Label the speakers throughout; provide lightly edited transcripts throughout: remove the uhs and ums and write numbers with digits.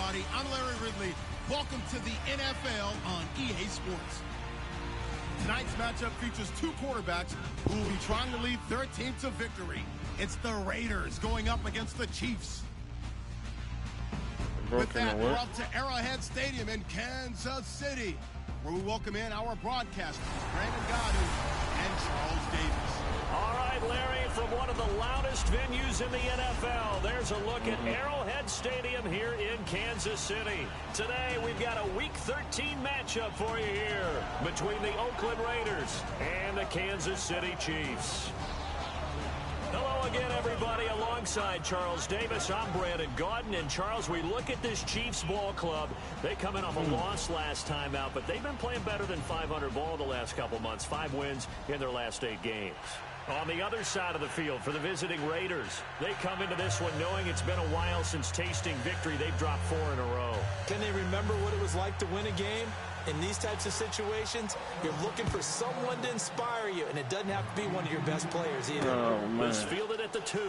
Speaker 1: everybody. I'm Larry Ridley. Welcome to the NFL on EA Sports. Tonight's matchup features two quarterbacks who will be trying to lead their team to victory. It's the Raiders going up against the Chiefs. With that, we're up to Arrowhead Stadium in Kansas City, where we welcome in our broadcasters, Brandon Goddard and Charles Davis.
Speaker 2: All right, Larry, from one of the loudest venues in the NFL, there's a look at Arrowhead Stadium here in Kansas City. Today, we've got a Week 13 matchup for you here between the Oakland Raiders and the Kansas City Chiefs. Hello again, everybody. Alongside Charles Davis, I'm Brandon Gaudin. And, Charles, we look at this Chiefs ball club. They come in off a loss last time out, but they've been playing better than 500 ball the last couple months. 5 wins in their last 8 games. On the other side of the field for the visiting Raiders, they come into this one knowing it's been a while since tasting victory. They've dropped 4 in a row.
Speaker 3: Can they remember what it was like to win a game? In these types of situations, you're looking for someone to inspire you, and it doesn't have to be one of your best players either.
Speaker 2: Oh, let's field it at the 2.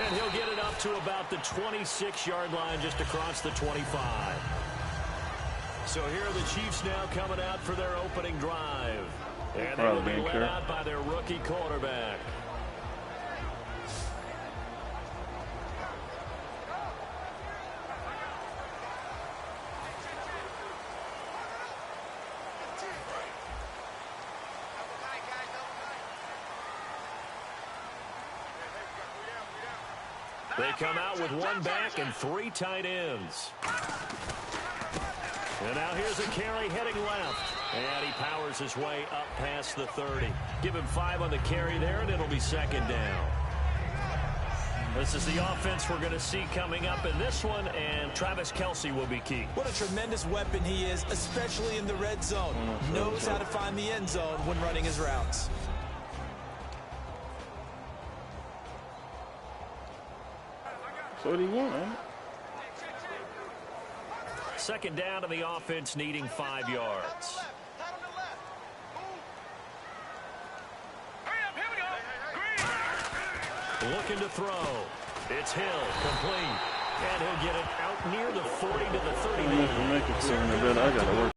Speaker 2: And he'll get it up to about the 26-yard line, just across the 25. So here are the Chiefs now coming out for their opening drive. And they will be led out by their rookie quarterback. They come out with 1 back and 3 tight ends. And now here's a carry heading left. And he powers his way up past the 30. Give him 5 on the carry there, and it'll be 2nd down. This is the offense we're going to see coming up in this one, and Travis Kelce will be key.
Speaker 3: What a tremendous weapon he is, especially in the red zone. Knows how to find the end zone when running his routes.
Speaker 4: So what do you want, man?
Speaker 2: 2nd down, and the offense needing 5 yards. Looking to throw. It's Hill, complete. And he'll get it out near the 40 to the 30.
Speaker 4: I got to work.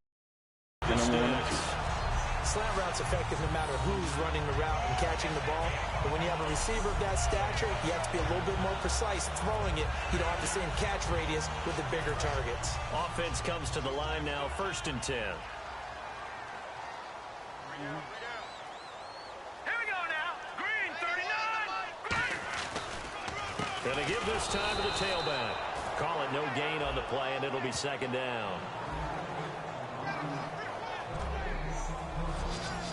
Speaker 3: Slant route's effective no matter who's running the route and catching the ball. But when you have a receiver of that stature, you have to be a little bit more precise throwing it. You don't have the same catch radius with the bigger targets.
Speaker 2: Offense comes to the line now, 1st and 10. And they give this time to the tailback. Call it no gain on the play, and it'll be 2nd down.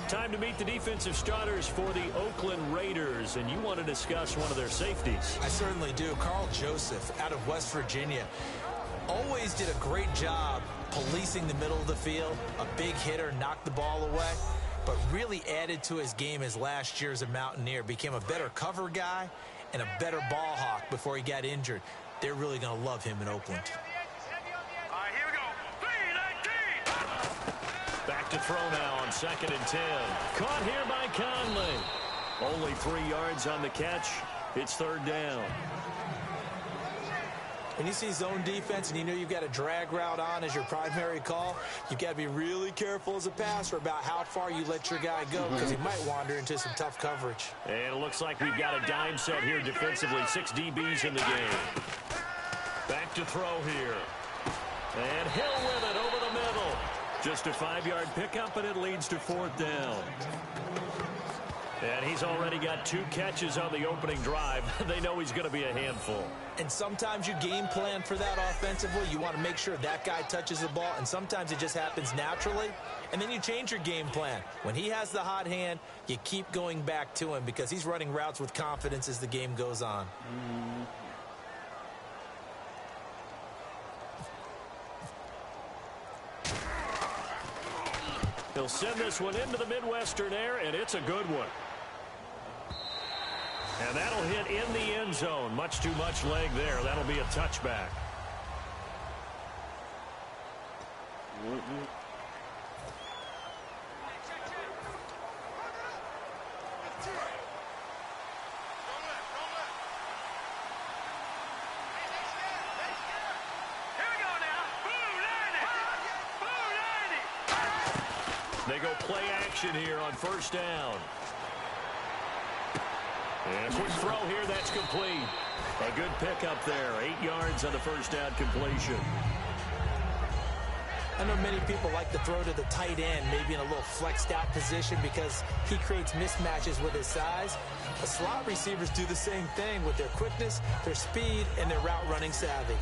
Speaker 2: Time to meet the defensive starters for the Oakland Raiders, and you want to discuss one of their safeties.
Speaker 3: I certainly do. Carl Joseph out of West Virginia. Always did a great job policing the middle of the field. A big hitter, knocked the ball away, but really added to his game as last year as a Mountaineer. Became a better cover guy and a better ball hawk before he got injured. They're really going to love him in Oakland.
Speaker 5: All right, here we go. 3-19.
Speaker 2: Back to throw now on 2nd and 10. Caught here by Conley. Only 3 yards on the catch. It's 3rd down.
Speaker 3: When you see zone defense and you know you've got a drag route on as your primary call, you've got to be really careful as a passer about how far you let your guy go, because he might wander into some tough coverage.
Speaker 2: And it looks like we've got a dime set here defensively. 6 DBs in the game. Back to throw here. And Hill with it over the middle. Just a 5-yard pickup, and it leads to 4th down. And he's already got 2 catches on the opening drive. They know he's going to be a handful.
Speaker 3: And sometimes you game plan for that offensively. You want to make sure that guy touches the ball, and sometimes it just happens naturally. And then you change your game plan. When he has the hot hand, you keep going back to him because he's running routes with confidence as the game goes on.
Speaker 2: He'll send this one into the Midwestern air, and it's a good one. And that'll hit in the end zone. Much too much leg there. That'll be a touchback. They go play action here on first down. And a quick throw here, that's complete. A good pickup there, 8 yards on the first down completion.
Speaker 3: I know many people like to throw to the tight end, maybe in a little flexed out position because he creates mismatches with his size. The slot receivers do the same thing with their quickness, their speed, and their route running savvy.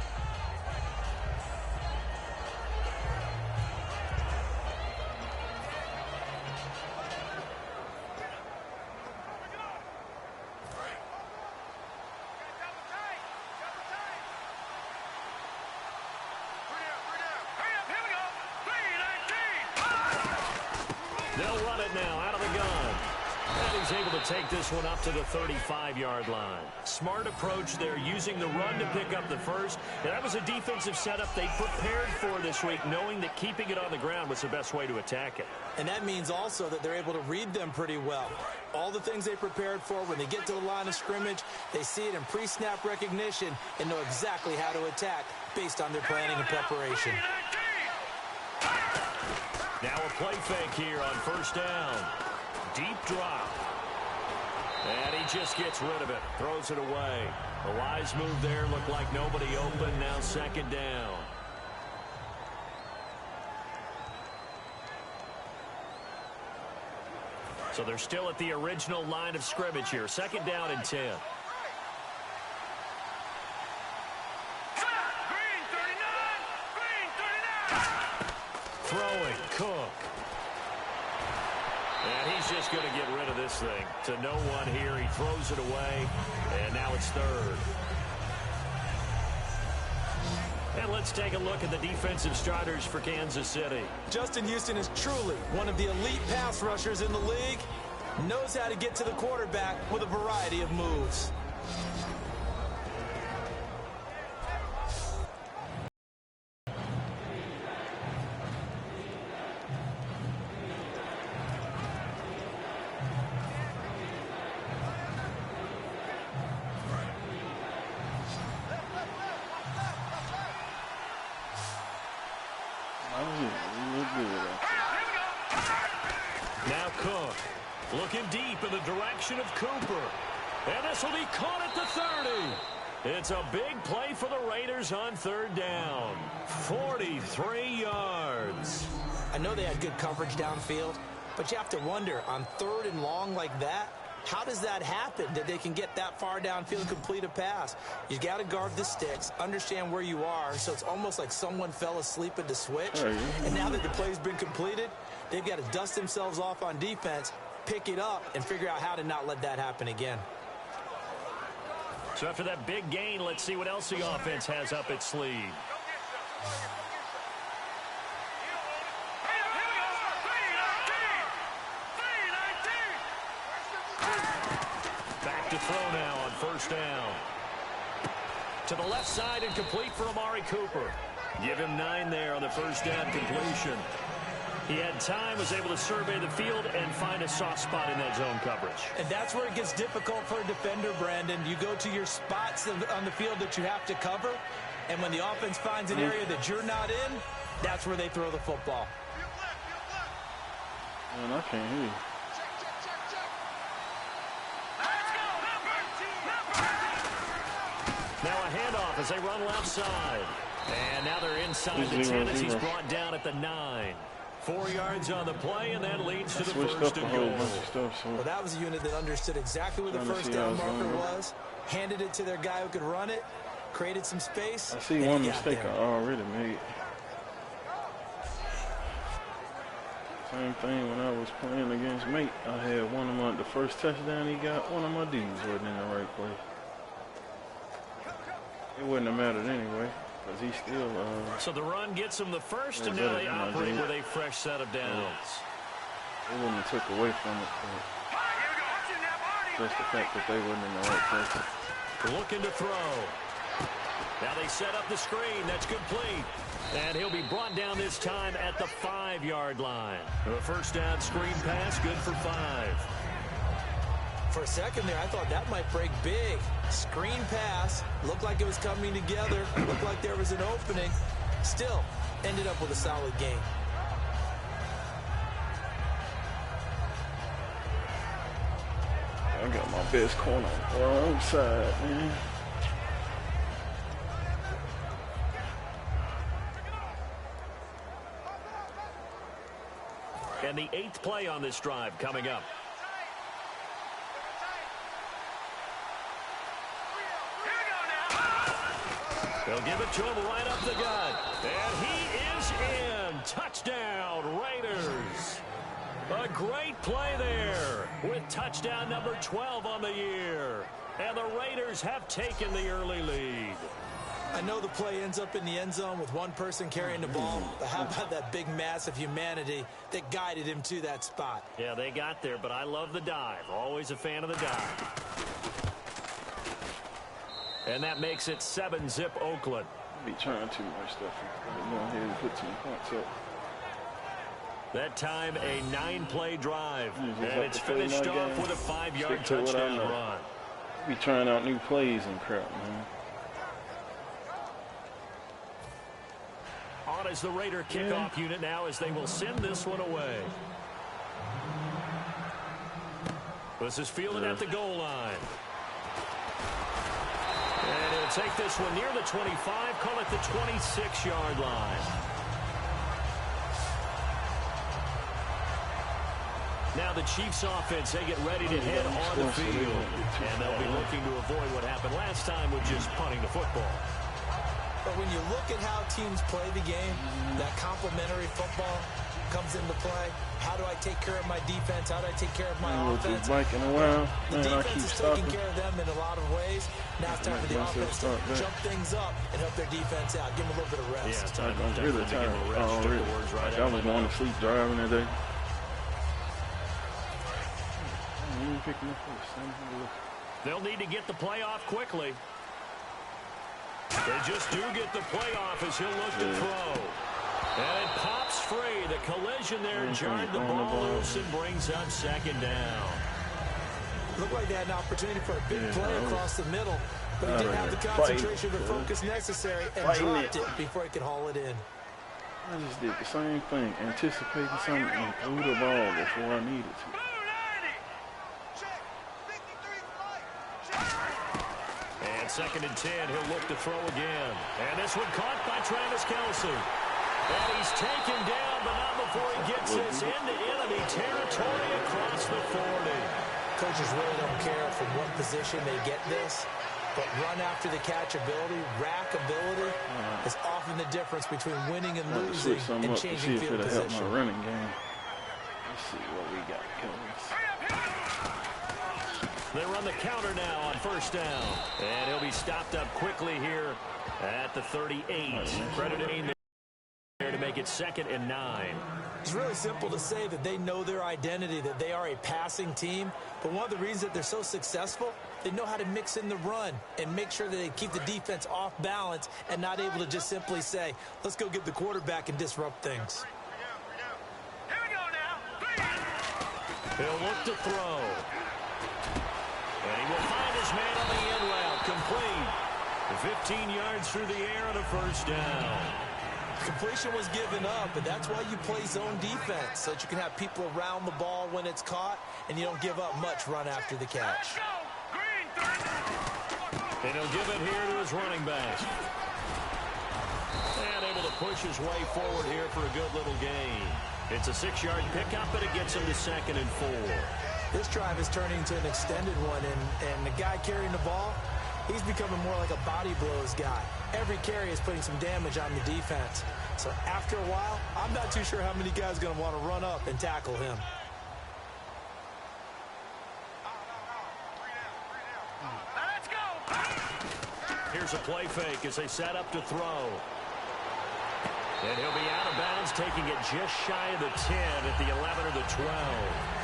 Speaker 2: They'll run it now out of the gun. And he's able to take this one up to the 35-yard line. Smart approach there, using the run to pick up the first. And that was a defensive setup they prepared for this week, knowing that keeping it on the ground was the best way to attack it.
Speaker 3: And that means also that they're able to read them pretty well. All the things they prepared for, when they get to the line of scrimmage, they see it in pre-snap recognition and know exactly how to attack based on their planning and preparation.
Speaker 2: Now a play fake here on first down. Deep drop. And he just gets rid of it. Throws it away. The wise move there. Looked like nobody open. Now second down. So they're still at the original line of scrimmage here. Second down and 10. Throwing, Cook. And he's just going to get rid of this thing. To no one here. He throws it away. And now it's third. And let's take a look at the defensive starters for Kansas City.
Speaker 3: Justin Houston is truly one of the elite pass rushers in the league. Knows how to get to the quarterback with a variety of moves.
Speaker 2: Now Cook looking deep in the direction of Cooper. And this will be caught at the 30. It's a big play for the Raiders on third down. 43 yards.
Speaker 3: I know they had good coverage downfield, but you have to wonder, on third and long like that, how does that happen that they can get that far downfield and complete a pass? You got to guard the sticks, understand where you are, so it's almost like someone fell asleep at the switch. And now that the play's been completed, they've got to dust themselves off on defense, pick it up, and figure out how to not let that happen again.
Speaker 2: So after that big gain, let's see what else the offense has up its sleeve. Back to throw now on first down. To the left side and complete for Amari Cooper. Give him 9 there on the first down completion. He had time, was able to survey the field and find a soft spot in that zone coverage.
Speaker 3: And that's where it gets difficult for a defender, Brandon. You go to your spots on the field that you have to cover, and when the offense finds an area that you're not in, that's where they throw the football.
Speaker 4: Man, I can't hear you.
Speaker 2: Now a handoff as they run left side. And now they're inside the 10 as he's brought down at the 9. 4 yards on the play, and that leads to the first and goal.
Speaker 3: Well, that was a unit that understood exactly where the first down marker was, handed it to their guy who could run it, created some space.
Speaker 4: I see one mistake I already made. Same thing when I was playing against Mate. I had one of my, the first touchdown he got, one of my dudes wasn't in the right place. It wouldn't have mattered anyway. Because he still,
Speaker 2: so the run gets him the first, and now they operate with a fresh set of downs.
Speaker 4: They wouldn't have took away from it. Just the fact that they weren't in the right place.
Speaker 2: Looking to throw. Now they set up the screen. That's complete. And he'll be brought down this time at the 5-yard line. A first down screen pass, good for 5.
Speaker 3: For a second there, I thought that might break big. Screen pass. Looked like it was coming together. Looked like there was an opening. Still, ended up with a solid game.
Speaker 4: I got my best corner on the wrong side, man.
Speaker 2: And the 8th play on this drive coming up. They'll give it to him right up the gut. And he is in. Touchdown, Raiders. A great play there with touchdown number 12 on the year. And the Raiders have taken the early lead.
Speaker 3: I know the play ends up in the end zone with one person carrying the ball, but how about that big mass of humanity that guided him to that spot?
Speaker 2: Yeah, they got there, but I love the dive. Always a fan of the dive. And that makes it 7-zip Oakland.
Speaker 4: Be trying too much stuff. Go ahead and put some points up.
Speaker 2: That time, a 9-play drive. And it's finished off with a 5-yard touchdown run.
Speaker 4: Be trying out new plays and crap, man.
Speaker 2: On as the Raider kickoff unit now as they will send this one away. This is fielded at the goal line. And he'll take this one near the 25, call it the 26-yard line. Now the Chiefs offense, they get ready to head on the field. And they'll be looking to avoid what happened last time with just punting the football.
Speaker 3: But when you look at how teams play the game, that complementary football comes into play. How do I take care of my defense? How do I take care of my offense? The defense is taking care of them in a lot of ways. Now it's time for the offense to jump things up and help their defense out. Give them a little bit of rest.
Speaker 4: Yeah, I'm really tired. Oh, really? I was going to sleep driving today.
Speaker 2: They'll need to get the play off quickly. They just do get the play off as he'll look to throw. And it pops free. The collision there jarred the ball loose and brings up 2nd down.
Speaker 3: Looked like they had an opportunity for a big play across the middle, but he didn't have the concentration or focus necessary and dropped it before he could haul it in.
Speaker 4: I just did the same thing, anticipating something and threw the ball before I needed to.
Speaker 2: And 2nd and 10, he'll look to throw again. And this one caught by Travis Kelce. And he's taken down, but not before he gets this into enemy territory across the 40.
Speaker 3: Coaches really don't care from what position they get this, but run after the catch ability, rack ability is often the difference between winning and losing and changing field position.
Speaker 4: Help my running game. Let's see what we got going.
Speaker 2: They run the counter now on 1st down. And he'll be stopped up quickly here at the 38. Crediting there to make it 2nd and 9.
Speaker 3: It's really simple to say that they know their identity, that they are a passing team. But one of the reasons that they're so successful, they know how to mix in the run and make sure that they keep the defense off balance and not able to just simply say, let's go get the quarterback and disrupt things.
Speaker 5: Here we go now.
Speaker 2: He'll look to throw. And he will find his man on the in route, complete. 15 yards through the air and a 1st down.
Speaker 3: Completion was given up, but that's why you play zone defense, so that you can have people around the ball when it's caught, and you don't give up much run after the catch.
Speaker 2: And he'll give it here to his running back. And able to push his way forward here for a good little gain. It's a 6-yard pickup, but it gets him to 2nd and 4.
Speaker 3: This drive is turning into an extended one, and the guy carrying the ball, he's becoming more like a body blows guy. Every carry is putting some damage on the defense. So after a while, I'm not too sure how many guys are going to want to run up and tackle him.
Speaker 5: Let's go.
Speaker 2: Here's a play fake as they set up to throw. And he'll be out of bounds, taking it just shy of the 10 at the 11 or the 12.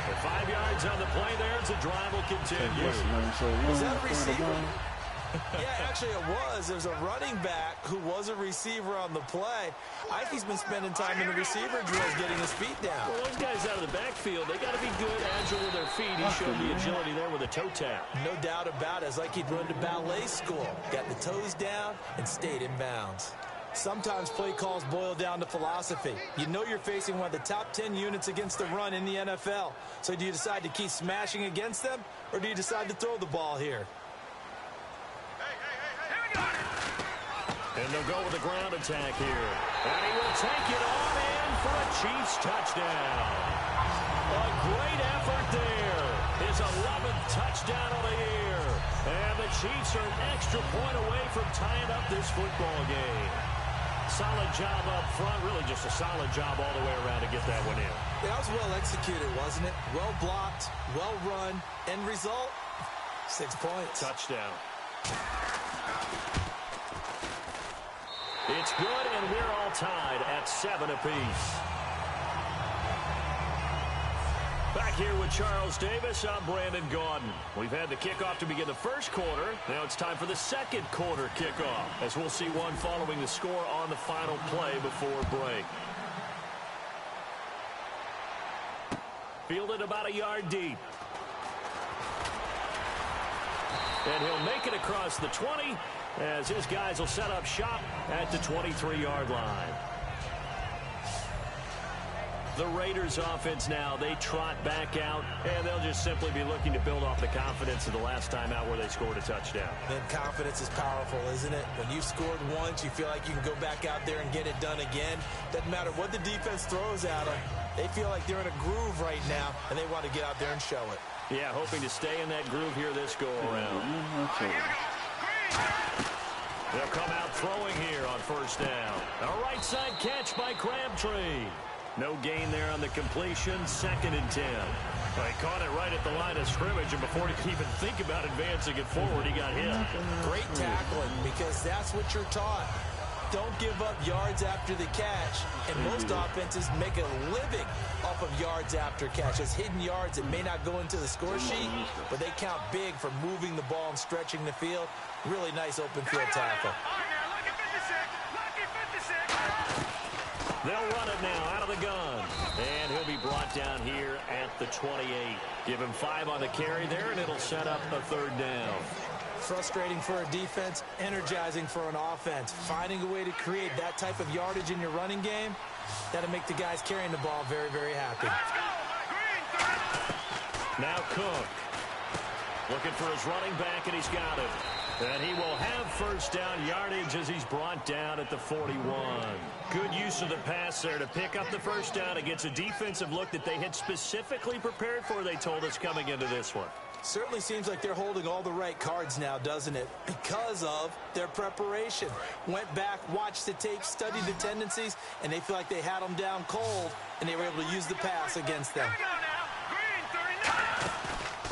Speaker 2: And 5 yards on the play there as the drive will continue.
Speaker 3: Was that a receiver? Yeah, actually it was. There's a running back who was a receiver on the play. I think he's been spending time in the receiver drills getting his feet down.
Speaker 2: Well, those guys out of the backfield, they got to be good, agile with their feet. He showed the agility there with a toe tap.
Speaker 3: No doubt about it. It's like he'd run to ballet school. Got the toes down and stayed in bounds. Sometimes play calls boil down to philosophy. You know you're facing one of the top 10 units against the run in the NFL. So do you decide to keep smashing against them, or do you decide to throw the ball here?
Speaker 2: And they'll go with a ground attack here. And he will take it on in for a Chiefs touchdown. A great effort there. His 11th touchdown of the year. And the Chiefs are an extra point away from tying up this football game. Solid job up front. Really just a solid job all the way around to get that one in.
Speaker 3: That was well executed, wasn't it? Well blocked, well run. End result, 6 points.
Speaker 2: Touchdown. It's good, and we're all tied at 7 apiece. Back here with Charles Davis, I'm Brandon Gaudin. We've had the kickoff to begin the first quarter. Now it's time for the second quarter kickoff, as we'll see one following the score on the final play before break. Fielded about a yard deep. And he'll make it across the 20, as his guys will set up shop at the 23-yard line. The Raiders offense now, they trot back out, and they'll just simply be looking to build off the confidence of the last time out where they scored a touchdown.
Speaker 3: Then confidence is powerful, isn't it? When you've scored once, you feel like you can go back out there and get it done again. Doesn't matter what the defense throws at them. They feel like they're in a groove right now, and they want to get out there and show it.
Speaker 2: Yeah, hoping to stay in that groove here this go-around. They'll come out throwing here on first down. A right side catch by Crabtree. No gain there on the completion. 2nd and 10. Well, he caught it right at the line of scrimmage, and before he could even think about advancing it forward, he got hit.
Speaker 3: Great tackling, because that's what you're taught. Don't give up yards after the catch. And most offenses make a living off of yards after catch. As hidden yards that may not go into the score sheet, but they count big for moving the ball and stretching the field. Really nice open field tackle.
Speaker 2: They'll run it now out of the gun. And he'll be brought down here at the 28. Give him 5 on the carry there, and it'll set up a 3rd down.
Speaker 3: Frustrating for a defense, energizing for an offense. Finding a way to create that type of yardage in your running game, that'll make the guys carrying the ball very, very happy.
Speaker 2: Now Cook. Looking for his running back, and he's got it. And he will have first down yardage as he's brought down at the 41. Good use of the pass there to pick up the first down against a defensive look that they had specifically prepared for, they told us, coming into this one.
Speaker 3: Certainly seems like they're holding all the right cards now, doesn't it? Because of their preparation. Went back, watched the tape, studied the tendencies, and they feel like they had them down cold, and they were able to use the pass against them.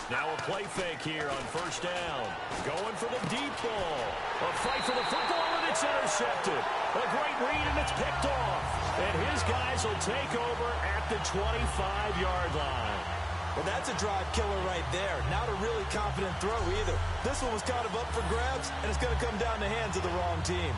Speaker 2: Now a play fake here on first down. Going for the deep ball. A fight for the football, and it's intercepted. A great read, and it's picked off. And his guys will take over at the 25-yard line.
Speaker 3: Well, that's a drive killer right there. Not a really confident throw either. This one was kind of up for grabs, and it's going to come down the hands of the wrong team.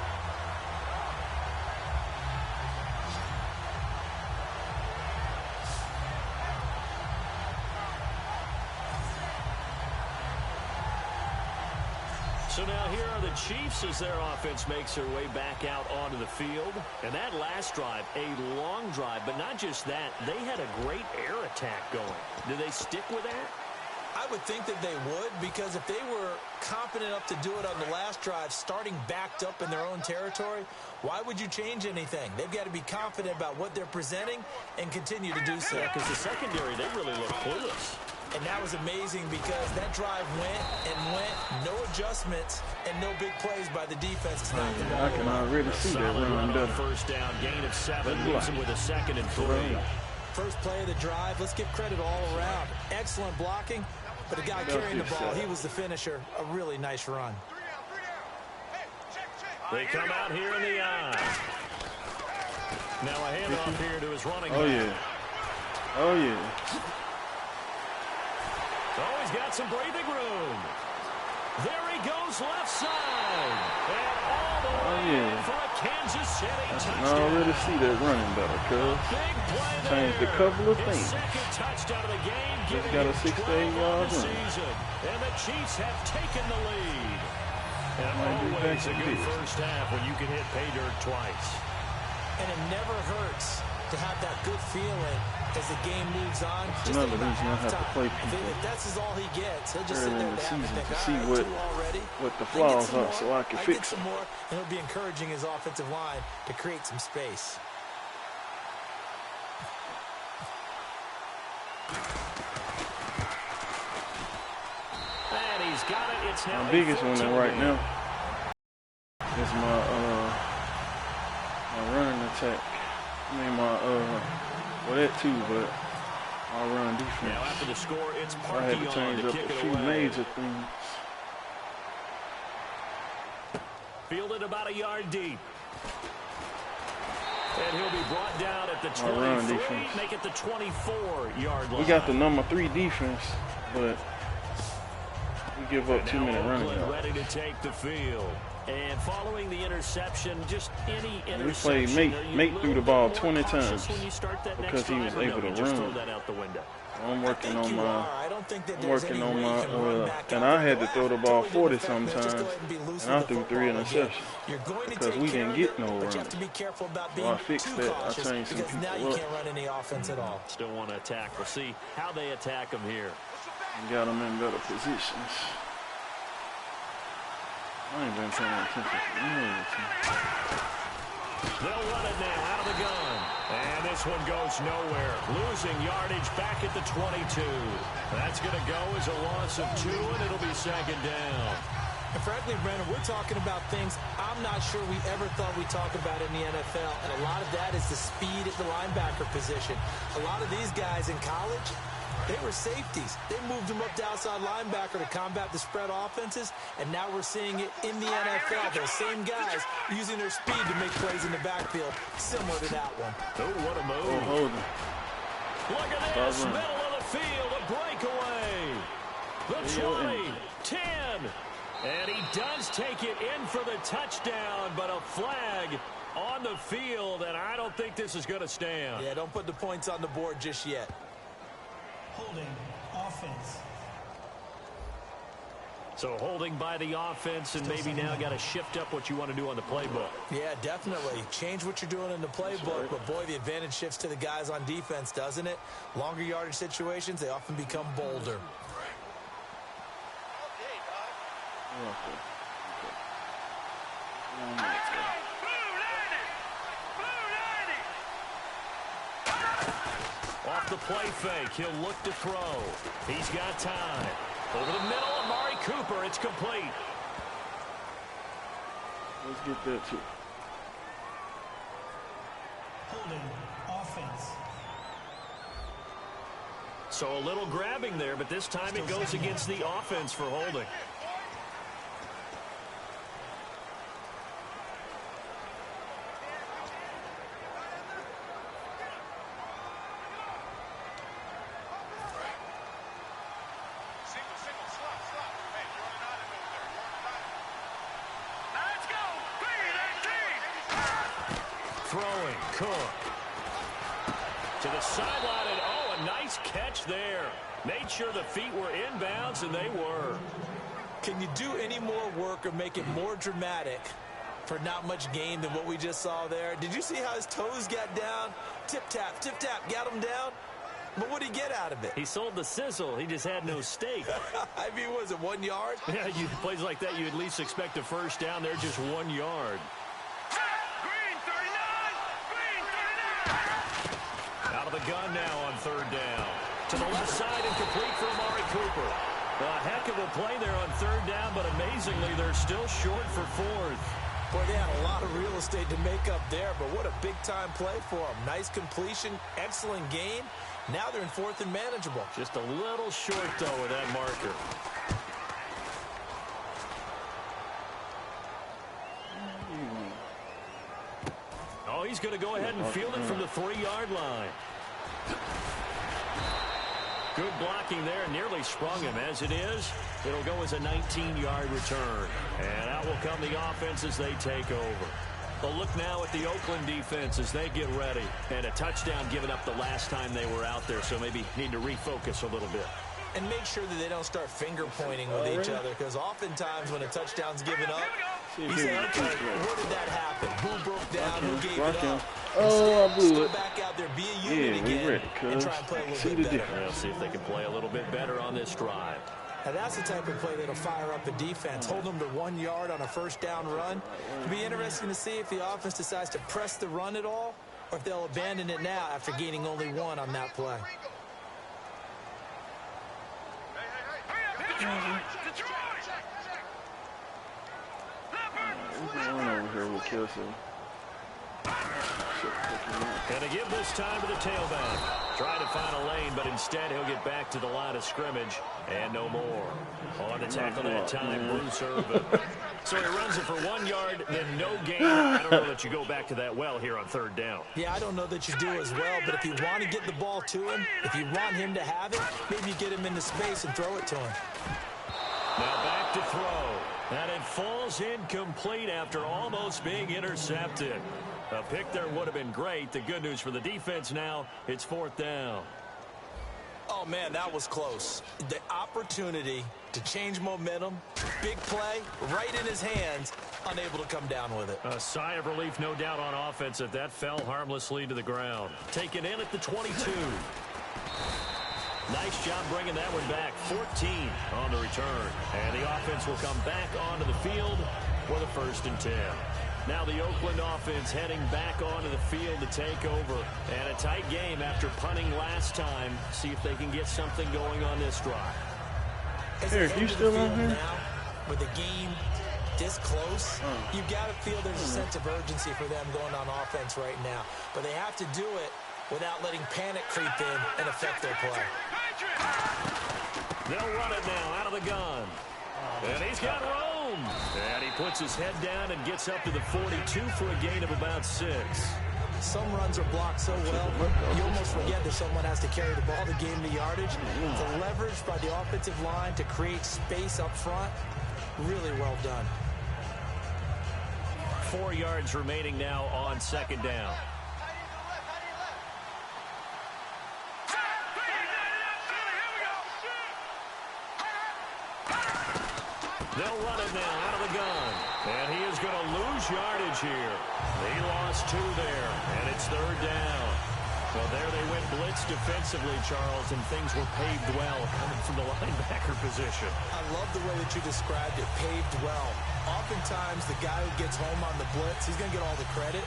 Speaker 2: So now here are the Chiefs as their offense makes their way back out onto the field. And that last drive, a long drive, but not just that, they had a great air attack going. Do they stick with that?
Speaker 3: I would think that they would, because if they were confident enough to do it on the last drive, starting backed up in their own territory, why would you change anything? They've got to be confident about what they're presenting and continue to do so.
Speaker 2: Yeah, because the secondary, they really look clueless.
Speaker 3: And that was amazing, because that drive went and went, no adjustments and no big plays by the defense.
Speaker 4: I can already see that run done.
Speaker 2: First down, gain of 7, leaves him with a 2nd and 3.
Speaker 3: First play of the drive, let's give credit all around. Excellent blocking, but the guy carrying the ball, he was the finisher. A really nice run.
Speaker 2: They come out here in the eye. Now a handoff here to his running back.
Speaker 4: Oh, yeah. Oh, yeah.
Speaker 2: Oh, he's got some breathing room. There he goes left side. And all the way for a Kansas City touchdown.
Speaker 4: I already see that running better, cuz.
Speaker 2: Big play there.
Speaker 4: Changed a couple of things.
Speaker 2: His 2nd touchdown of the game.
Speaker 4: Just got a 6 to 8 yard run.
Speaker 2: And the Chiefs have taken the lead. And always a good first half when you can hit pay dirt twice.
Speaker 3: And it never hurts to have that good feeling as the game moves on. Just
Speaker 4: another reason I have to play people
Speaker 3: if that's all he gets, he'll just sit
Speaker 4: early
Speaker 3: there
Speaker 4: in the
Speaker 3: and
Speaker 4: season
Speaker 3: think,
Speaker 4: to see what the flaws are so I can fix them.
Speaker 3: Some more, and he'll be encouraging his offensive line to create some space.
Speaker 2: And he's got it. It's now
Speaker 4: my biggest one right now is my running attack. I mean well that too, but my run defense.
Speaker 2: Now after the score, it's
Speaker 4: I had to change up a few major things.
Speaker 2: Fielded about a yard deep. And he'll be brought down at the 23, make it the 24-yard line.
Speaker 4: We got the number 3 defense, but we give up 2 minute running yards.
Speaker 2: Ready to take the field. And following the interception, just any interception.
Speaker 4: We played Mate threw the ball 20 times because he was able to run.
Speaker 2: That out the window.
Speaker 4: I'm working on my, and I had to throw the ball 40 sometimes, and I threw 3 interceptions because we didn't get no run. So I fixed that. I changed some people up.
Speaker 2: Still want to attack. We'll see how they attack them here.
Speaker 4: And got them in better positions. I ain't been paying attention to any of the team.
Speaker 2: They'll run it now out of the gun. And this one goes nowhere. Losing yardage back at the 22. That's going to go as a loss of 2, and it'll be second down.
Speaker 3: And frankly, Brandon, we're talking about things I'm not sure we ever thought we'd talk about in the NFL. And a lot of that is the speed at the linebacker position. A lot of these guys in college, they were safeties. They moved them up to outside linebacker to combat the spread offenses, and now we're seeing it in the NFL. Those same guys using their speed to make plays in the backfield, similar to that one.
Speaker 2: Oh, what a move.
Speaker 4: Oh, hold on.
Speaker 2: Look at this, middle of the field, a breakaway. The 20, 10. And he does take it in for the touchdown, but a flag on the field, and I don't think this is going to stand.
Speaker 3: Yeah, don't put the points on the board just yet.
Speaker 6: Holding offense.
Speaker 2: So holding by the offense, and maybe now got to shift up what you want to do on the playbook.
Speaker 3: Yeah, definitely. Change what you're doing in the playbook, but boy, the advantage shifts to the guys on defense, doesn't it? Longer yardage situations, they often become bolder.
Speaker 2: Off the play fake, he'll look to throw. He's got time. Over the middle, Amari Cooper, it's complete.
Speaker 4: Let's get that too.
Speaker 6: Holding offense.
Speaker 2: So a little grabbing there, but this time it goes against the offense for holding. Throwing, Cook. To the sideline, and oh, a nice catch there. Made sure the feet were inbounds, and they were.
Speaker 3: Can you do any more work or make it more dramatic for not much gain than what we just saw there? Did you see how his toes got down? Tip-tap, got him down. But what did he get out of it?
Speaker 2: He sold the sizzle. He just had no steak.
Speaker 3: I mean, was it 1 yard?
Speaker 2: Yeah, plays like that, you at least expect a first down. They're just 1 yard. Out of the gun now on third down. To the left side and complete for Amari Cooper. A heck of a play there on third down, but amazingly, they're still short for fourth.
Speaker 3: Boy, they had a lot of real estate to make up there, but what a big-time play for them. Nice completion, excellent gain. Now they're in fourth and manageable.
Speaker 2: Just a little short, though, with that marker. Oh, he's going to go ahead and field it from the 3-yard line. Good blocking there, nearly sprung him. As it is, it'll go as a 19-yard return. And out will come the offense as they take over. A look now at the Oakland defense as they get ready. And a touchdown given up the last time they were out there, so maybe need to refocus a little bit.
Speaker 3: and make sure that they don't start finger pointing with each other, because oftentimes when a touchdown's given up, you say, okay, where did that happen? Who broke down? Who gave it up?
Speaker 4: Oh, I blew it.
Speaker 3: Go back out there, be a unit again, and try and play a little bit better.
Speaker 2: We'll see if they can play a little bit better on this drive.
Speaker 3: Now that's the type of play that'll fire up a defense. Hold them to 1 yard on a first down run. It'll be interesting to see if the offense decides to press the run at all, or if they'll abandon it now after gaining only 1 on that play.
Speaker 4: Run over here with Kelsey.
Speaker 2: Going to give this time to the tailback. Trying to find a lane, but instead he'll get back to the line of scrimmage and no more. On the tackle that time, Bruce Irvin. So he runs it for 1 yard, then no gain. I don't know that you go back to that well here on third down.
Speaker 3: Yeah, I don't know that you do as well, but if you want to get the ball to him, if you want him to have it, maybe you get him into space and throw it to him.
Speaker 2: Now back to throw. And it falls incomplete after almost being intercepted. A pick there would have been great. The good news for the defense now, it's 4th down.
Speaker 3: Oh, man, that was close. The opportunity to change momentum, big play, right in his hands, unable to come down with it.
Speaker 2: A sigh of relief, no doubt, on offense if that fell harmlessly to the ground. Taken in at the 22. Nice job bringing that one back. 14 on the return. And the offense will come back onto the field for the 1st and 10. Now the Oakland offense heading back onto the field to take over. And a tight game after punting last time. See if they can get something going on this drive.
Speaker 4: Eric, you still on here?
Speaker 3: Now, with the game this close, you've got to feel there's a sense of urgency for them going on offense right now. But they have to do it without letting panic creep in and affect their play.
Speaker 2: They'll run it now out of the gun. And he's got room. And he puts his head down and gets up to the 42 for a gain of about 6.
Speaker 3: Some runs are blocked so well, you almost forget that someone has to carry the ball to gain the yardage. The leverage by the offensive line to create space up front, really well done.
Speaker 2: 4 yards remaining now on 2nd down. They'll run it now out of the gun. And he is going to lose yardage here. He lost 2 there, and it's 3rd down. Well, there they went blitz defensively, Charles, and things were paved well coming from the linebacker position.
Speaker 3: I love the way that you described it, paved well. Oftentimes, the guy who gets home on the blitz, he's going to get all the credit.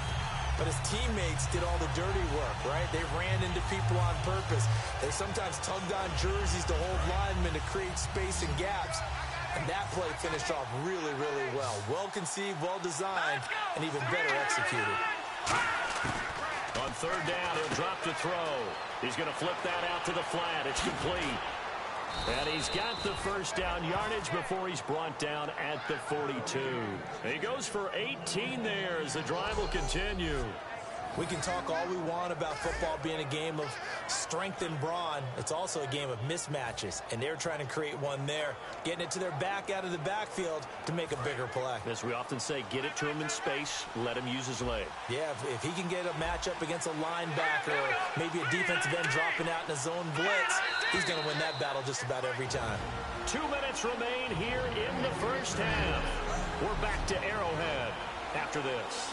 Speaker 3: But his teammates did all the dirty work, right? They ran into people on purpose. They sometimes tugged on jerseys to hold linemen to create space and gaps. And that play finished off really, really well. Well conceived, well designed, and even better executed.
Speaker 2: On 3rd down, he'll drop to throw. He's going to flip that out to the flat. It's complete. And he's got the 1st down yardage before he's brought down at the 42. He goes for 18 there as the drive will continue.
Speaker 3: We can talk all we want about football being a game of strength and brawn. It's also a game of mismatches, and they're trying to create one there, getting it to their back out of the backfield to make a bigger play.
Speaker 2: As we often say, get it to him in space, let him use his leg.
Speaker 3: Yeah, if he can get a matchup against a linebacker or maybe a defensive end dropping out in a zone blitz, he's going to win that battle just about every time.
Speaker 2: 2 minutes remain here in the 1st half. We're back to Arrowhead after this.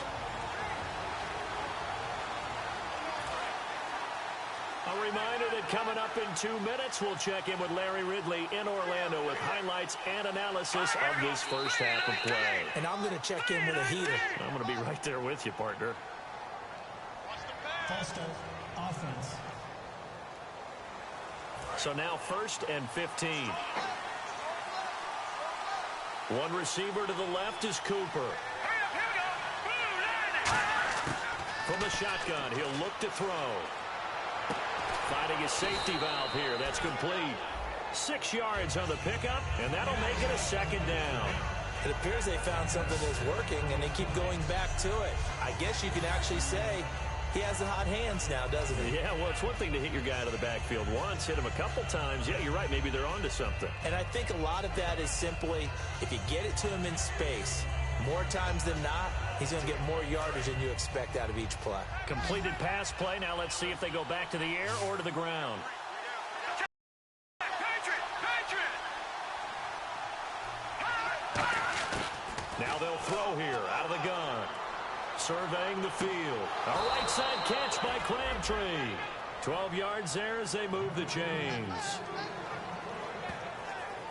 Speaker 2: A reminder that coming up in 2 minutes, we'll check in with Larry Ridley in Orlando with highlights and analysis of this 1st half of play.
Speaker 3: And I'm going to check in with a heater.
Speaker 2: I'm going to be right there with you, partner.
Speaker 6: False start, offense.
Speaker 2: So now 1st and 15. One receiver to the left is Cooper. From the shotgun, he'll look to throw. Finding a safety valve here. That's complete. 6 yards on the pickup, and that'll make it a 2nd down.
Speaker 3: It appears they found something that's working, and they keep going back to it. I guess you can actually say he has the hot hands now, doesn't he?
Speaker 2: Yeah, well, it's one thing to hit your guy out of the backfield once, hit him a couple times. Yeah, you're right. Maybe they're onto something.
Speaker 3: And I think a lot of that is simply if you get it to him in space, more times than not, he's going to get more yardage than you expect out of each play.
Speaker 2: Completed pass play. Now let's see if they go back to the air or to the ground. throw here out of the gun. Surveying the field. A right side catch by Crabtree. 12 yards there as they move the chains.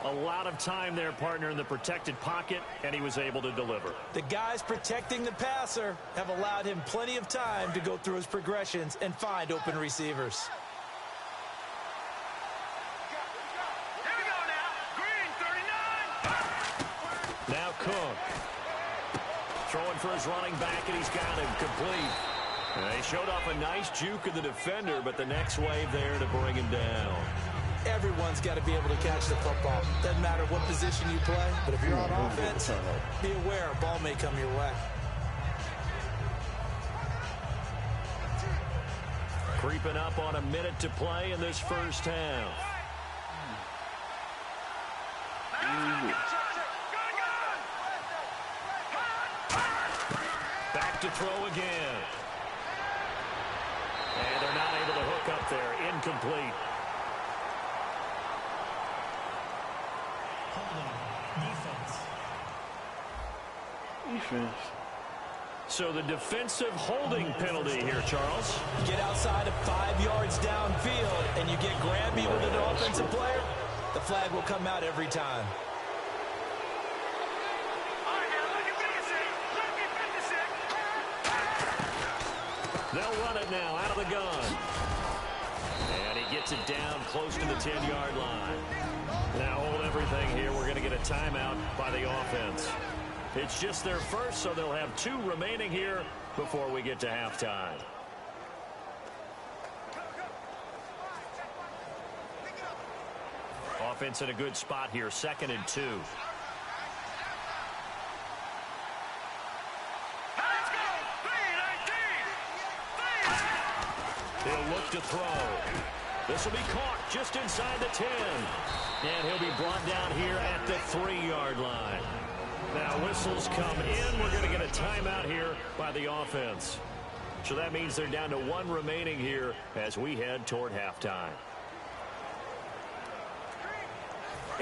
Speaker 2: A lot of time there, partner, in the protected pocket, and he was able to deliver.
Speaker 3: The guys protecting the passer have allowed him plenty of time to go through his progressions and find open receivers.
Speaker 5: Here we go now. Green, 39.
Speaker 2: Now Cook. Throwing for his running back, and he's got him complete. And they showed off a nice juke of the defender, but the next wave there to bring him down.
Speaker 3: Everyone's got to be able to catch the football. Doesn't matter what position you play, but if you're on offense, be aware a ball may come your way.
Speaker 2: Creeping up on a minute to play in this first half. Back to throw again. And they're not able to hook up there. Incomplete.
Speaker 4: Defense.
Speaker 2: So the defensive holding penalty here, Charles.
Speaker 3: Get outside of 5 yards downfield and you get grabby with an offensive player, the flag will come out every time.
Speaker 2: They'll run it now out of the gun. And he gets it down close to the 10-yard line. Now hold everything here. We're going to get a timeout by the offense. It's just their first, so they'll have 2 remaining here before we get to halftime. Offense in a good spot here, 2nd and 2. He'll look to throw. This will be caught just inside the 10. And he'll be brought down here at the 3-yard line. Now whistles come in. We're going to get a timeout here by the offense. So that means they're down to 1 remaining here as we head toward halftime.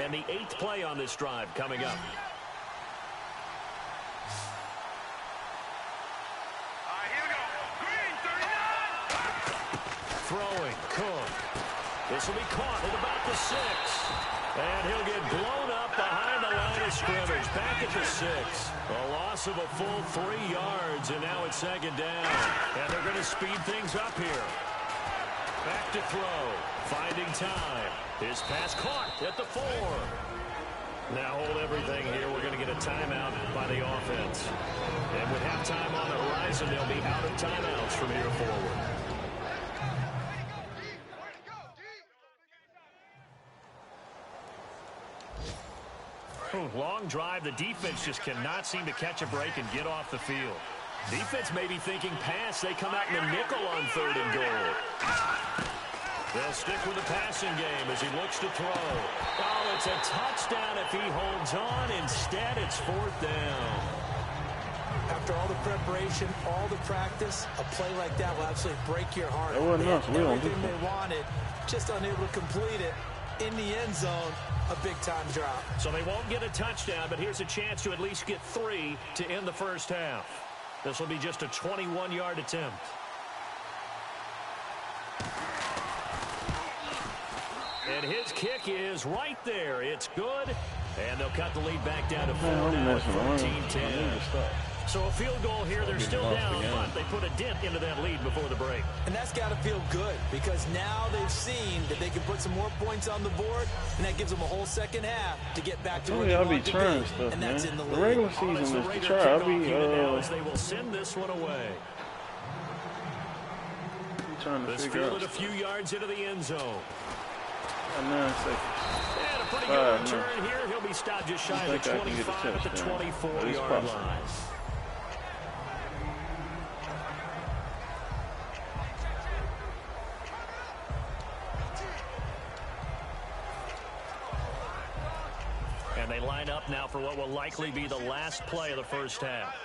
Speaker 2: And the 8th play on this drive coming up. Throwing, Cook. This will be caught at about the 6. And he'll get blown up behind the line of scrimmage. Back at the 6. A loss of a full 3 yards, and now it's 2nd down. And they're going to speed things up here. Back to throw. Finding time. His pass caught at the 4. Now hold everything here. We're going to get a timeout by the offense. And with halftime on the horizon, they'll be out of timeouts from here forward. Long drive. The defense just cannot seem to catch a break and get off the field. Defense may be thinking pass. They come out in the nickel on 3rd and goal. They'll stick with the passing game as he looks to throw. Oh, it's a touchdown if he holds on. Instead, it's 4th down.
Speaker 3: After all the preparation, all the practice, a play like that will absolutely break your heart.
Speaker 4: That wasn't enough. We don't do
Speaker 3: everything they wanted, just unable to complete it. In the end zone, a big-time drop.
Speaker 2: So they won't get a touchdown, but here's a chance to at least get 3 to end the first half. This will be just a 21-yard attempt. And his kick is right there. It's good. And they'll cut the lead back down to 4 now at 14-10. So a field goal here. They're still down, but they put a dent into that lead before the break.
Speaker 3: And that's got to feel good because now they've seen that they can put some more points on the board, and that gives them a whole second half to get back to where they want to be. And that's in the lead.
Speaker 4: The regular season is to try. I'll be
Speaker 2: they will send this one away.
Speaker 4: trying to
Speaker 2: this
Speaker 4: figure out.
Speaker 2: This fielded a few yards into the end zone.
Speaker 4: 9 seconds.
Speaker 2: And a pretty good return here. He'll be stopped just shy of the 25 at the 24-yard line. And they line up now for what will likely be the last play of the first half.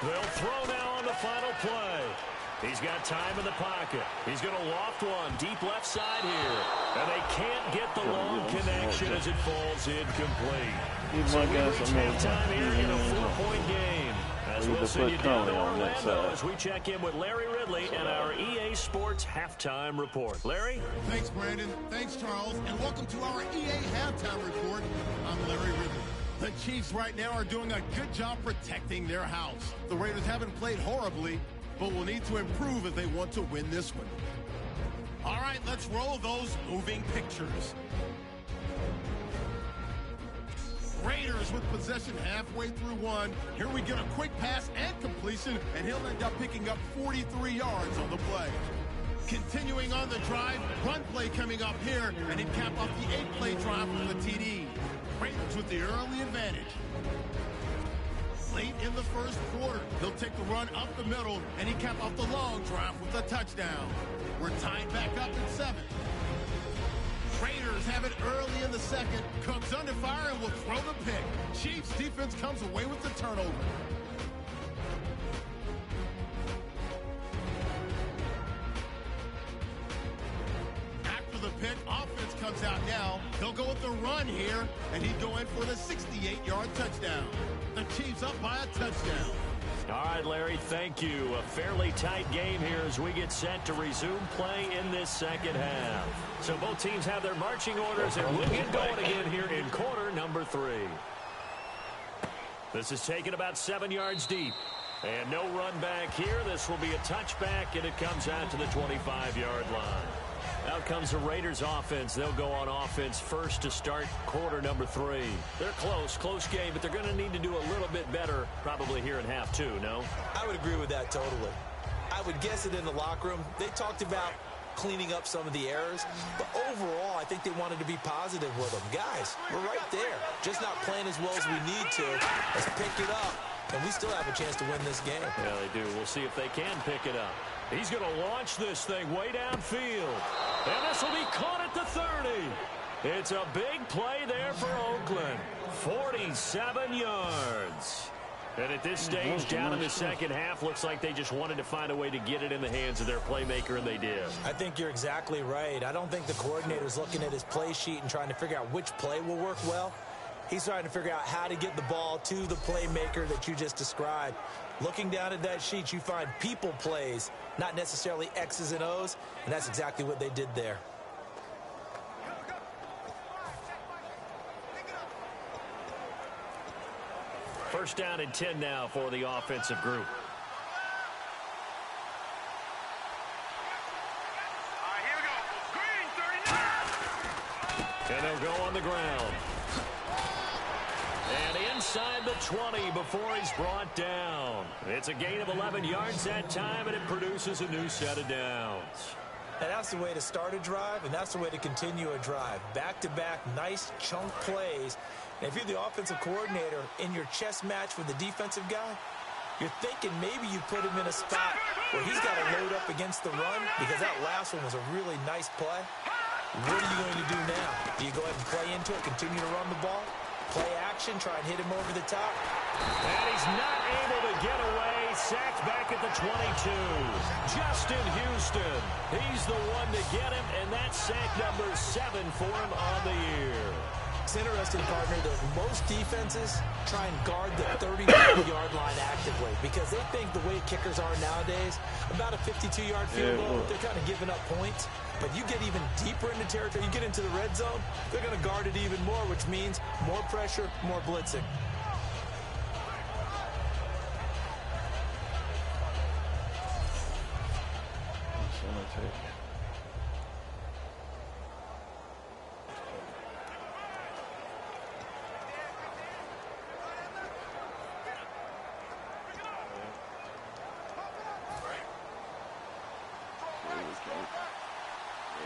Speaker 2: They'll throw now on the final play. He's got time in the pocket. He's going to loft one deep left side here. And they can't get the long connection as it falls incomplete. So we reach halftime here in a 4-point game. As we'll send you down to Orlando as we check in with Larry Ridley and our EA Sports Halftime Report. Larry?
Speaker 1: Thanks, Brandon. Thanks, Charles. And welcome to our EA Halftime Report. I'm Larry Ridley. The Chiefs right now are doing a good job protecting their house. The Raiders haven't played horribly, but will need to improve if they want to win this one. All right, let's roll those moving pictures. Raiders with possession halfway through one. Here we get a quick pass and completion, and he'll end up picking up 43 yards on the play. Continuing on the drive, run play coming up here, and he'd cap off the 8-play drive with a TD. Raiders with the early advantage. Late in the first quarter, he'll take the run up the middle, and he cap off the long drive with a touchdown. We're tied back up at 7. Raiders have it early in the second. Cook's under fire and will throw the pick. Chiefs defense comes away with the turnover. After the pick, offense comes out now. They'll go with the run here, and he'd go in for the 68-yard touchdown. The Chiefs up by a touchdown.
Speaker 2: All right, Larry, thank you. A fairly tight game here as we get set to resume play in this second half. So both teams have their marching orders, and we'll get going again here in quarter number 3. This is taken about 7 yards deep. And no run back here. This will be a touchback, and it comes out to the 25-yard line. Out comes the Raiders offense. They'll go on offense first to start quarter number 3. They're close game, but they're going to need to do a little bit better probably here in half 2, no?
Speaker 3: I would agree with that totally. I would guess it in the locker room. They talked about cleaning up some of the errors, but overall, I think they wanted to be positive with them. Guys, we're right there. Just not playing as well as we need to. Let's pick it up, and we still have a chance to win this game.
Speaker 2: Yeah, they do. We'll see if they can pick it up. He's going to launch this thing way downfield. And this will be caught at the 30. It's a big play there for Oakland. 47 yards. And at this stage, down in the second half, looks like they just wanted to find a way to get it in the hands of their playmaker, and they did.
Speaker 3: I think you're exactly right. I don't think the coordinator's looking at his play sheet and trying to figure out which play will work well. He's trying to figure out how to get the ball to the playmaker that you just described. Looking down at that sheet, you find people plays, not necessarily X's and O's, and that's exactly what they did there.
Speaker 2: First down and 10 now for the offensive group.
Speaker 5: All right, here we go. Green, 39.
Speaker 2: And they'll go on the ground. And inside the 20 before he's brought down. It's a gain of 11 yards that time, and it produces a new set of downs.
Speaker 3: And that's the way to start a drive, and that's the way to continue a drive. Back-to-back, nice chunk plays. And if you're the offensive coordinator in your chess match with the defensive guy, you're thinking maybe you put him in a spot where he's got to load up against the run, because that last one was a really nice play. What are you going to do now? Do you go ahead and play into it, continue to run the ball? Play action, try and hit him over the top.
Speaker 2: And he's not able to get away. Sacked back at the 22. Justin Houston. He's the one to get him, and that's sack number 7 for him on the year.
Speaker 3: It's interesting, partner, that most defenses try and guard the 35-yard line actively because they think the way kickers are nowadays, about a 52-yard field goal, they're kind of giving up points. But you get even deeper into territory, you get into the red zone, they're going to guard it even more, which means more pressure, more blitzing.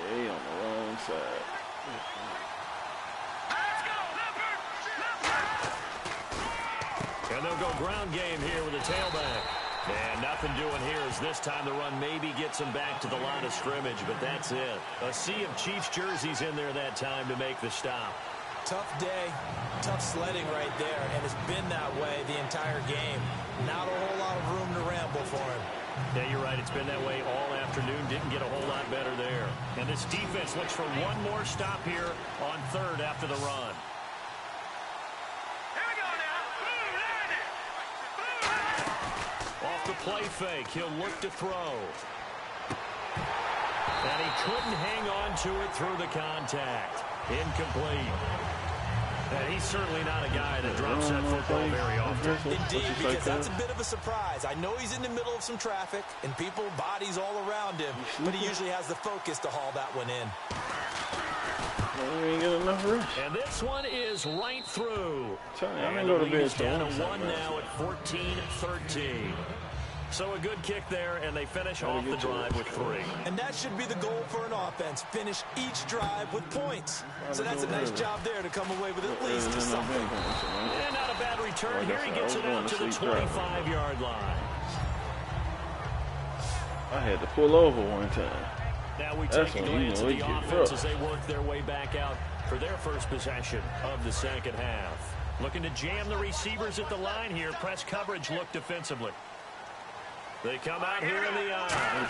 Speaker 4: Hey, on the wrong side.
Speaker 2: And they'll go ground game here with a tailback. And nothing doing here as this time the run maybe gets them back to the line of scrimmage, but that's it. A sea of Chiefs jerseys in there that time to make the stop.
Speaker 3: Tough day, tough sledding right there, and it's been that way the entire game. Not a whole lot of room to ramble for him.
Speaker 2: Yeah, you're right. It's been that way all afternoon. Didn't get a whole lot better there. And this defense looks for one more stop here on third after the run.
Speaker 5: Here we go now.
Speaker 2: Off the play fake, he'll look to throw. And he couldn't hang on to it through the contact. Incomplete. And he's certainly not a guy that drops that football very often.
Speaker 3: Indeed, because that's a bit of a surprise. I know he's in the middle of some traffic and people, bodies all around him, but he usually has the focus to haul that one in.
Speaker 4: We ain't get enough rush.
Speaker 2: And this one is right through.
Speaker 4: And the lead is
Speaker 2: down to one now at 14-13. So a good kick there, and they finish off the drive with 3.
Speaker 3: And that should be the goal for an offense. Finish each drive with points. So that's a nice job there to come away with at least something.
Speaker 2: And not a bad return. Here he gets it out to the 25-yard line.
Speaker 4: I had to pull over one time.
Speaker 2: Now we take a glance at the offense as they work their way back out for their first possession of the second half. Looking to jam the receivers at the line here. Press coverage look defensively. They come out here in the eye.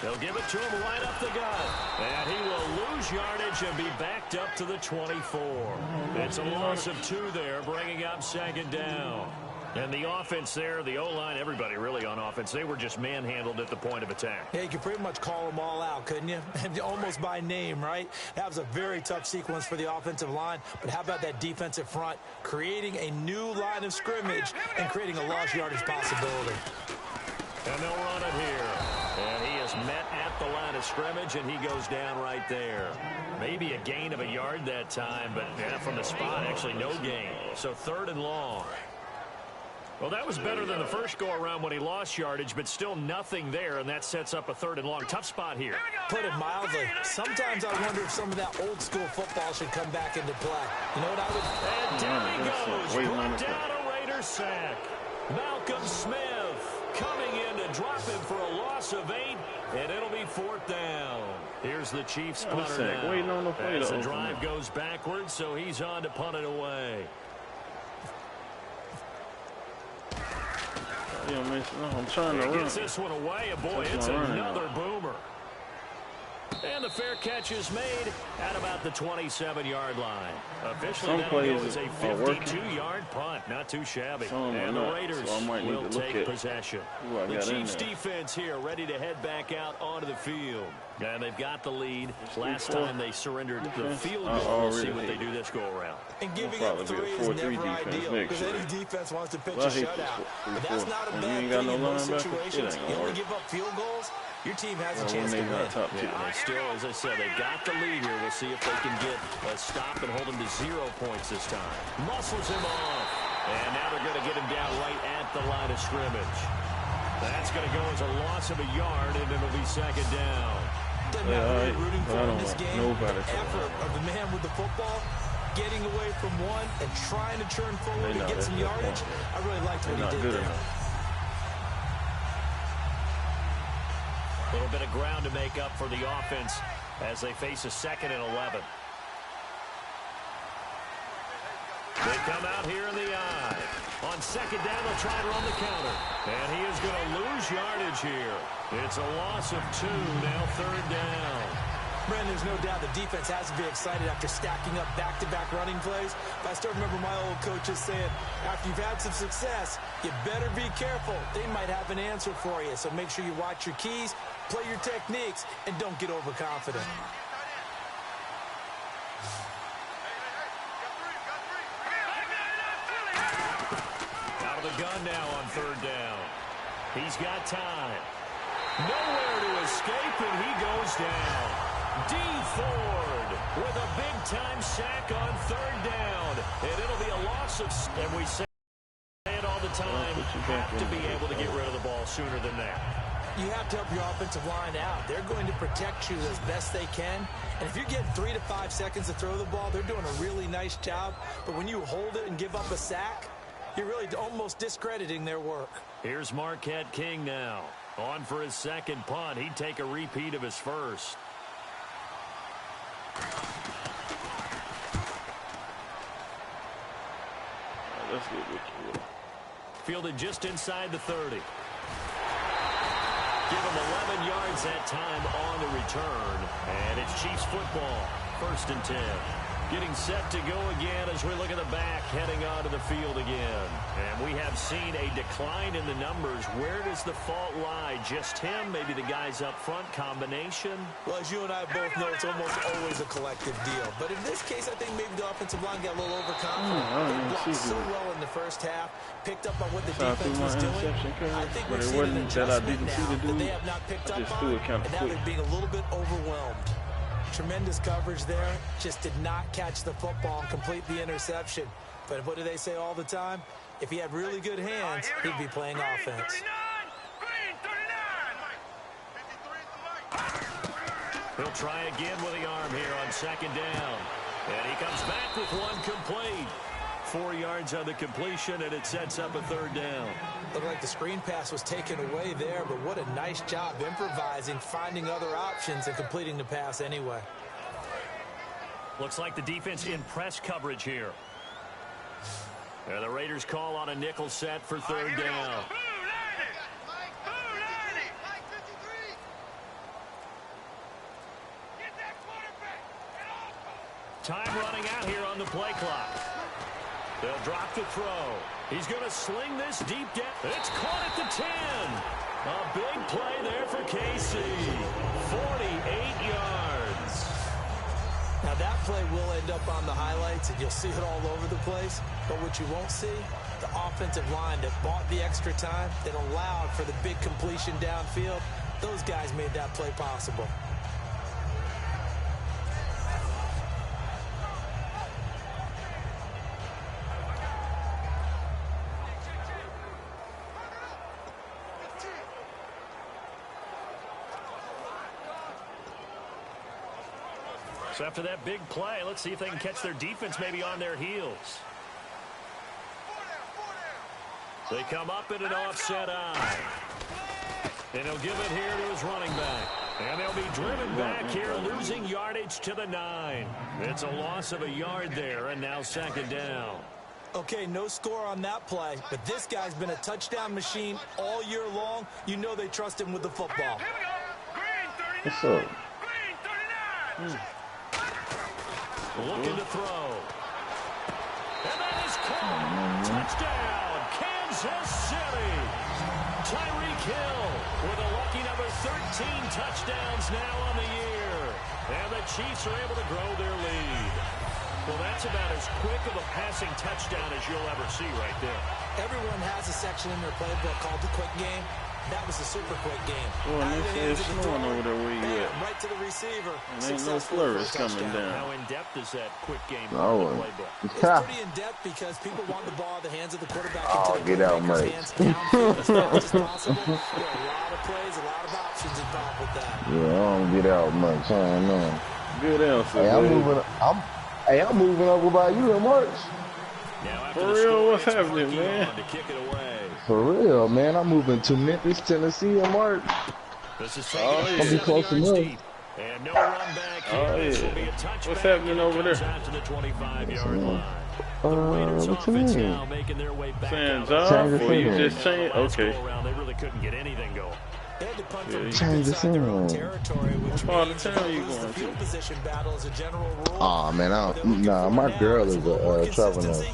Speaker 2: They'll give it to him right up the gut. And he will lose yardage and be backed up to the 24. It's a loss of 2 there, bringing up second down. And the offense there, the O-line, everybody really on offense, they were just manhandled at the point of attack.
Speaker 3: Yeah, you could pretty much call them all out, couldn't you? Almost by name, right? That was a very tough sequence for the offensive line. But how about that defensive front creating a new line of scrimmage and creating a lost yardage possibility?
Speaker 2: And they'll run it here. And he is met at the line of scrimmage, and he goes down right there. Maybe a gain of a yard that time, but yeah, from the spot, actually no gain. So 3rd and long. Well, that was better than the first go-around when he lost yardage, but still nothing there, and that sets up a 3rd and long. Tough spot here.
Speaker 3: Put it mildly. Sometimes I wonder if some of that old-school football should come back into play. You know what I would...
Speaker 2: And down he goes. Brought down a Raider sack. Malcolm Smith coming in to drop him for a loss of 8, and it'll be 4th down. Here's the Chiefs punter now. As the drive goes backwards, so he's on to punt it away.
Speaker 4: I'm trying to run.
Speaker 2: Gets this one away, and boy, it's another boomer. And the fair catch is made at about the 27-yard line. Officially, that is a 52-yard punt. Not too shabby. And the Raiders will take possession. The Chiefs defense here ready to head back out onto the field. And they've got the lead. Last time they surrendered the field goal. We'll see what they do this go-around.
Speaker 3: And giving up 3 is never ideal because any defense wants to pitch a shutout. But that's not a bad thing in most situations. You only give up field goals, your team has a chance to win.
Speaker 2: Yeah, they still, as I said, they got the lead here. We'll see if they can get a stop and hold him to 0 points this time. Muscles him off. And now they're going to get him down right at the line of scrimmage. That's going to go as a loss of a yard, and it'll be second down.
Speaker 3: Doesn't matter who you're rooting for in this game. The effort of the man with the football, getting away from one and trying to turn forward and get some yardage. I really liked what he did there.
Speaker 2: A little bit of ground to make up for the offense as they face a 2nd and 11. They come out here in the eye. On second down, they'll try and run the counter. And he is going to lose yardage here. It's a loss of 2, now 3rd down.
Speaker 3: Brandon, there's no doubt the defense has to be excited after stacking up back-to-back running plays. But I still remember my old coaches saying, after you've had some success, you better be careful. They might have an answer for you. So make sure you watch your keys, play your techniques, and don't get overconfident.
Speaker 2: Out of the gun now on 3rd down. He's got time. Nowhere to escape, and he goes down. D. Ford with a big-time sack on 3rd down. And it'll be a loss of... And we say it all the time. Have to be able to get rid of the ball sooner than that.
Speaker 3: You have to help your offensive line out. They're going to protect you as best they can. And if you're getting 3 to 5 seconds to throw the ball, they're doing a really nice job. But when you hold it and give up a sack, you're really almost discrediting their work.
Speaker 2: Here's Marquette King now. On for his 2nd punt. He'd take a repeat of his first.
Speaker 4: Let's get with you.
Speaker 2: Fielded just inside the 30. Give him 11 yards that time on the return. And it's Chiefs football, 1st and 10. Getting set to go again as we look at the back, heading onto the field again. And we have seen a decline in the numbers. Where does the fault lie? Just him? Maybe the guys up front? Combination?
Speaker 3: Well, as you and I both know, it's almost always a collective deal. But in this case, I think maybe the offensive line got a little overconfident. They blocked so well in the first half, picked up on what the defense was doing. I think we've seen an adjustment now that they have not picked up on, and now they're being a little bit overwhelmed. Tremendous coverage there. Just did not catch the football and complete the interception. But what do they say all the time? If he had really good hands, he'd be playing offense.
Speaker 2: He'll try again with the arm here on 2nd down. And he comes back with one complete. 4 yards on the completion, and it sets up a 3rd down.
Speaker 3: Looked like the screen pass was taken away there, but what a nice job improvising, finding other options, and completing the pass anyway.
Speaker 2: Looks like the defense in press coverage here. And the Raiders call on a nickel set for 3rd down. Time running out here on the play clock. They'll drop the throw. He's going to sling this deep down. It's caught at the 10. A big play there for KC. 48 yards.
Speaker 3: Now that play will end up on the highlights, and you'll see it all over the place. But what you won't see, the offensive line that bought the extra time, that allowed for the big completion downfield, those guys made that play possible.
Speaker 2: So after that big play, let's see if they can catch their defense maybe on their heels. They come up in an offset eye. And he'll give it here to his running back. And they'll be driven back here, losing yardage to the 9. It's a loss of a yard there, and now 2nd down.
Speaker 3: Okay, no score on that play, but this guy's been a touchdown machine all year long. You know they trust him with the football.
Speaker 4: What's up?
Speaker 2: Looking to throw. And that is caught. Touchdown, Kansas City. Tyreek Hill with a lucky number 13 touchdowns now on the year. And the Chiefs are able to grow their lead. Well, that's about as quick of a passing touchdown as you'll ever see right there.
Speaker 3: Everyone has a section in their playbook called the quick game. That was a super quick game.
Speaker 4: Oh, and this is snowing over there where you at.
Speaker 3: Right to the receiver.
Speaker 4: And ain't no flurries coming down.
Speaker 2: How in-depth is that quick game
Speaker 7: Oh,
Speaker 2: playbook?
Speaker 3: It's pretty in-depth because people want the ball in the hands of the quarterback.
Speaker 7: Oh, get out, mate.
Speaker 3: As fast as possible. There are a lot of plays, a lot of options involved with that.
Speaker 7: Yeah, I don't get out much. I don't know.
Speaker 4: Good answer.
Speaker 7: Hey, I'm moving up about you in March.
Speaker 4: For real, what's happening, man?
Speaker 2: To kick it away.
Speaker 7: For real, man. I'm moving to Memphis, Tennessee in March.
Speaker 2: This is
Speaker 7: I'll be close enough.
Speaker 2: And no run back here. This will be a touchback.
Speaker 4: What's happening over there?
Speaker 2: Out to the 25-yard line.
Speaker 7: What you mean?
Speaker 2: Now making their way back
Speaker 4: Saying
Speaker 2: out.
Speaker 4: job, or you just changed? Okay.
Speaker 2: They really couldn't get anything going.
Speaker 3: They had to punt from
Speaker 7: Change
Speaker 3: deep
Speaker 7: the
Speaker 3: inside their own
Speaker 7: scene.
Speaker 3: territory, which
Speaker 4: What part of
Speaker 3: means
Speaker 4: town
Speaker 3: they'll
Speaker 4: you
Speaker 3: lose the
Speaker 4: going
Speaker 3: field
Speaker 4: to?
Speaker 3: position battle as a general rule.
Speaker 7: Aw, man, my girl is a travel nurse.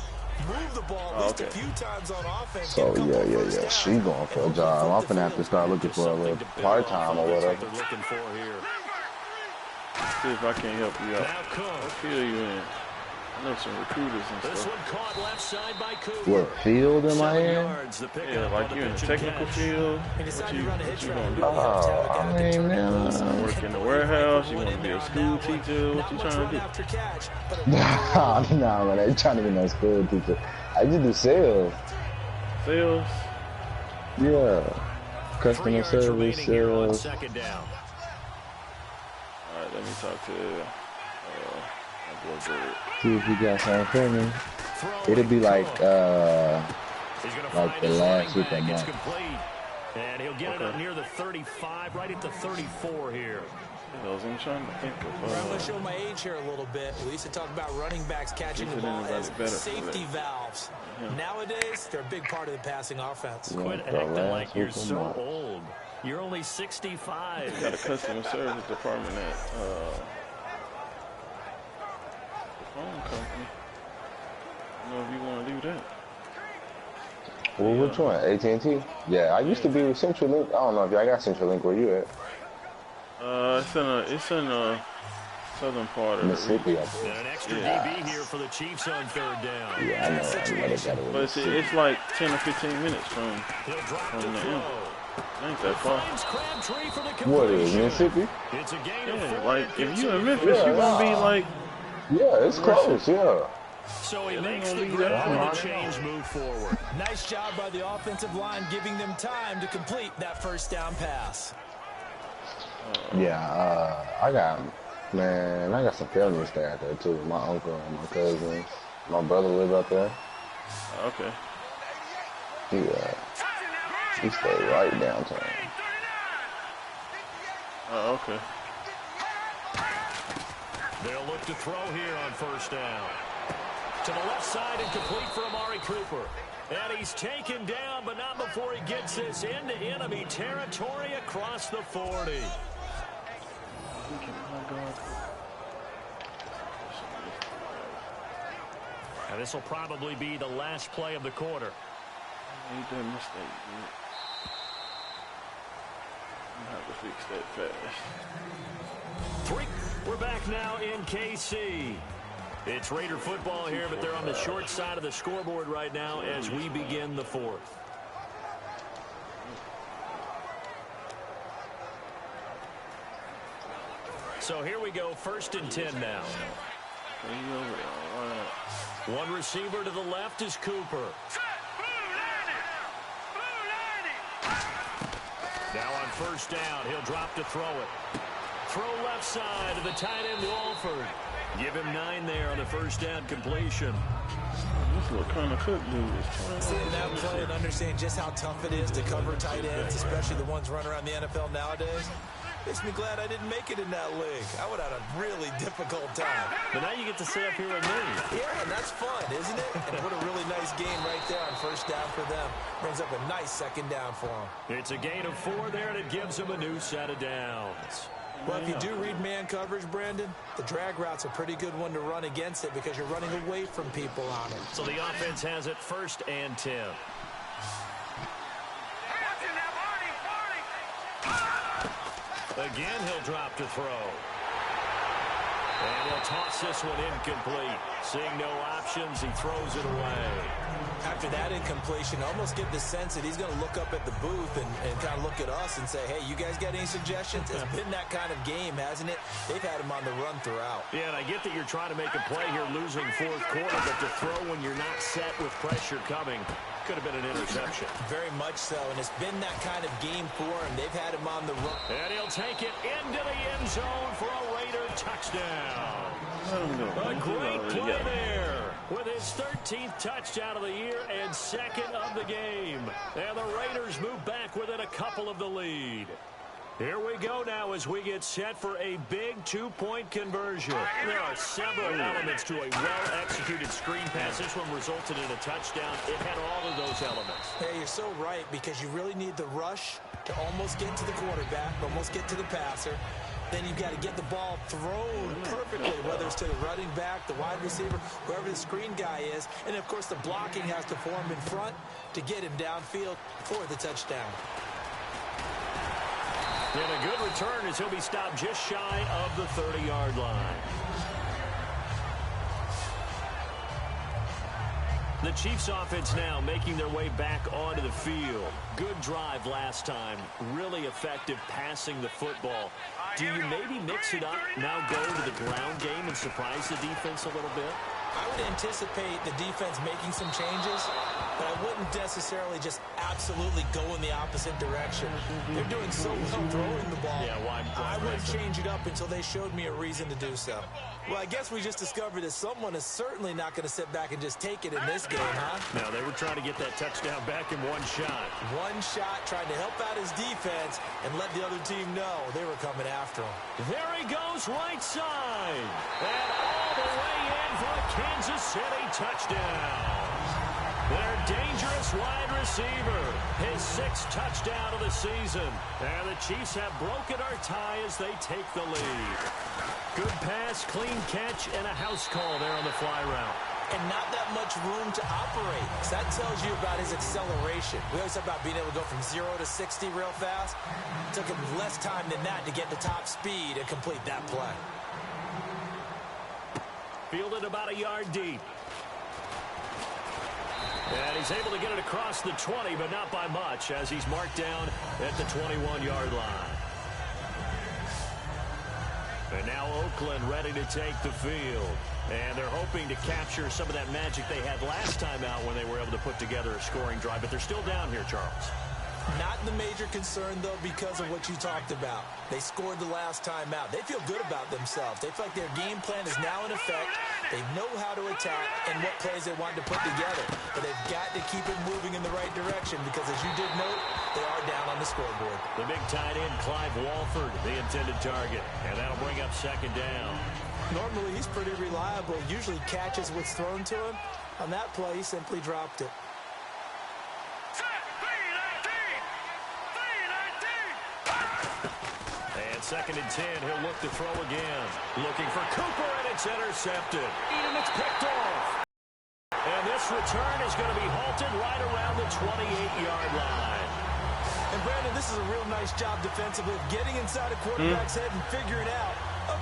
Speaker 3: Move the ball at least a few times on offense.
Speaker 7: So, yeah. She going for a job. I'm finna have to start looking for a little part-time or whatever.
Speaker 2: They're looking for here.
Speaker 4: See if I can help you out. What field you in? I know some recruiters and
Speaker 2: This
Speaker 4: stuff.
Speaker 2: one caught left side by Cooper.
Speaker 7: What field am I
Speaker 2: 7
Speaker 7: in?
Speaker 2: yards, the pickup
Speaker 4: Yeah, like
Speaker 2: on
Speaker 4: you in the
Speaker 2: pitch and
Speaker 4: technical
Speaker 2: catch.
Speaker 4: field.
Speaker 3: He
Speaker 4: What
Speaker 3: decided
Speaker 4: you
Speaker 3: to run a hitch
Speaker 4: gonna
Speaker 3: route.
Speaker 4: do?
Speaker 7: Oh, I mean, man.
Speaker 4: Work in the warehouse? You want to be a school teacher? What you trying to do?
Speaker 3: After catch, but
Speaker 7: Nah, man, I ain't trying to be no school teacher. I just do sales.
Speaker 4: Sales?
Speaker 7: Yeah.
Speaker 2: 3
Speaker 7: Customer
Speaker 2: yards
Speaker 7: service,
Speaker 2: remaining here on
Speaker 7: sales.
Speaker 2: 2nd down.
Speaker 4: All right, let me talk to my boy Bird.
Speaker 7: See if you got something for me. It'll be like
Speaker 2: He's gonna
Speaker 7: like
Speaker 2: find
Speaker 7: the
Speaker 2: his
Speaker 7: last
Speaker 2: running
Speaker 7: week
Speaker 2: back.
Speaker 7: of
Speaker 2: It's
Speaker 7: month.
Speaker 2: complete. And he'll get it up near the 35, right at the 34 here.
Speaker 4: I'm trying to think
Speaker 3: I'm going to
Speaker 4: of
Speaker 3: show my age here a little bit. We used to talk about running backs catching the
Speaker 4: Is it
Speaker 3: ball
Speaker 4: anybody
Speaker 3: as
Speaker 4: better for
Speaker 3: safety
Speaker 4: that?
Speaker 3: valves. Nowadays, they're a big part of the passing offense.
Speaker 7: Yeah,
Speaker 2: Quit
Speaker 7: the
Speaker 2: acting
Speaker 7: last
Speaker 2: like you're
Speaker 7: week of
Speaker 2: so
Speaker 7: month.
Speaker 2: old. You're only 65.
Speaker 4: Got a customer service department at the phone company. I don't know if you want to do that.
Speaker 7: Well, which one? AT&T? Yeah, I used to be with Central Link. I don't know if y'all got Central Link. Where you at?
Speaker 4: It's in a southern part of
Speaker 7: Mississippi.
Speaker 2: And an extra DB here for the Chiefs on 3rd down.
Speaker 7: Yeah, I know they got it.
Speaker 4: But it's like 10 or 15 minutes from the end. I ain't that far.
Speaker 7: What is Mississippi?
Speaker 2: It's a gain
Speaker 4: Yeah,
Speaker 2: of 4.
Speaker 4: like if you in Memphis, you gonna be like.
Speaker 7: Yeah, it's close. Yeah.
Speaker 2: So he makes the grab and the chains move forward.
Speaker 3: Nice job by the offensive line, giving them time to complete that first down pass.
Speaker 7: Yeah, I got some family stay out there too. My uncle and my cousin, my brother live out there.
Speaker 4: Okay.
Speaker 7: He stay right downtown.
Speaker 4: Oh, okay.
Speaker 2: They'll look to throw here on 1st down. To the left side and complete for Amari Cooper. And he's taken down, but not before he gets this into enemy territory across the 40. And this will probably be the last play of the quarter.
Speaker 4: Made that mistake, man. I'm gonna have to fix that fast.
Speaker 2: We're back now in KC. It's Raider football here, but they're on the short side of the scoreboard right now as we begin the 4th. So here we go, 1st and 10 now. One receiver to the left is Cooper. Now on 1st down, he'll drop to throw it. Throw left side to the tight end Walford. Give him 9 there on the 1st down completion.
Speaker 4: This little kind of cook dude is
Speaker 3: Seeing that play and understand just how tough it is to cover tight ends, especially the ones running around the NFL nowadays, makes me glad I didn't make it in that league. I would have had a really difficult time.
Speaker 2: But now you get to sit up here with me.
Speaker 3: Yeah, and that's fun, isn't it? And what a really nice game right there on 1st down for them. Brings up a nice 2nd down for them.
Speaker 2: It's a gain of 4 there, and it gives them a new set of downs.
Speaker 3: Well, if you do read man coverage, Brandon, the drag route's a pretty good one to run against it because you're running away from people on it.
Speaker 2: So the offense has it 1st and 10. Again, he'll drop to throw. And he'll toss this one incomplete. Seeing no options, he throws it away.
Speaker 3: After that incompletion, I almost get the sense that he's going to look up at the booth and kind of look at us and say, hey, you guys got any suggestions? It's been that kind of game, hasn't it? They've had him on the run throughout.
Speaker 2: Yeah, and I get that you're trying to make a play here losing 4th quarter, but to throw when you're not set with pressure coming could have been an interception.
Speaker 3: Very much so, and it's been that kind of game for him. They've had him on the run.
Speaker 2: And he'll take it into the end zone for a Raider touchdown. A great play there with his 13th touchdown of the year and 2nd of the game. And the Raiders move back within a couple of the lead. Here we go now as we get set for a big 2-point conversion. There are several elements to a well-executed screen pass. This one resulted in a touchdown. It had all of those elements.
Speaker 3: Hey, you're so right because you really need the rush to almost get to the quarterback, almost get to the passer. Then you've got to get the ball thrown perfectly, whether it's to the running back, the wide receiver, whoever the screen guy is. And, of course, the blocking has to form in front to get him downfield for the touchdown.
Speaker 2: And a good return as he'll be stopped just shy of the 30-yard line. The Chiefs offense now making their way back onto the field. Good drive last time. Really effective passing the football. Do you maybe mix it up, now go to the ground game and surprise the defense a little bit?
Speaker 3: I would anticipate the defense making some changes, but I wouldn't necessarily just absolutely go in the opposite direction. They're doing so well throwing the ball.
Speaker 2: Yeah, well,
Speaker 3: I wouldn't change it up until they showed me a reason to do so. Well, I guess we just discovered that someone is certainly not going to sit back and just take it in this game, huh?
Speaker 2: No, they were trying to get that touchdown back in one shot.
Speaker 3: One shot, trying to help out his defense and let the other team know they were coming after him.
Speaker 2: There he goes right side. And all the way in for a Kansas City touchdown. Their dangerous wide receiver. His his 6th touchdown of the season. And the Chiefs have broken our tie as they take the lead. Good pass, clean catch, and a house call there on the fly route.
Speaker 3: And not that much room to operate. So that tells you about his acceleration. We always talk about being able to go from 0 to 60 real fast. It took him less time than that to get to top speed and complete that play.
Speaker 2: Fielded about a yard deep. And he's able to get it across the 20, but not by much, as he's marked down at the 21-yard line. And now Oakland ready to take the field. And they're hoping to capture some of that magic they had last time out when they were able to put together a scoring drive. But they're still down here, Charles.
Speaker 3: Not the major concern, though, because of what you talked about. They scored the last time out. They feel good about themselves. They feel like their game plan is now in effect. They know how to attack and what plays they want to put together. But they've got to keep it moving in the right direction because, as you did note, they are down on the scoreboard.
Speaker 2: The big tight end, Clive Walford, the intended target. And that'll bring up 2nd down.
Speaker 3: Normally, he's pretty reliable. Usually catches what's thrown to him. On that play, he simply dropped it.
Speaker 2: And 2nd and 10, he'll look to throw again. Looking for Cooper, and it's intercepted. And it's picked off. And this return is going to be halted right around the 28-yard line.
Speaker 3: And, Brandon, this is a real nice job defensively of getting inside a quarterback's head and figuring out,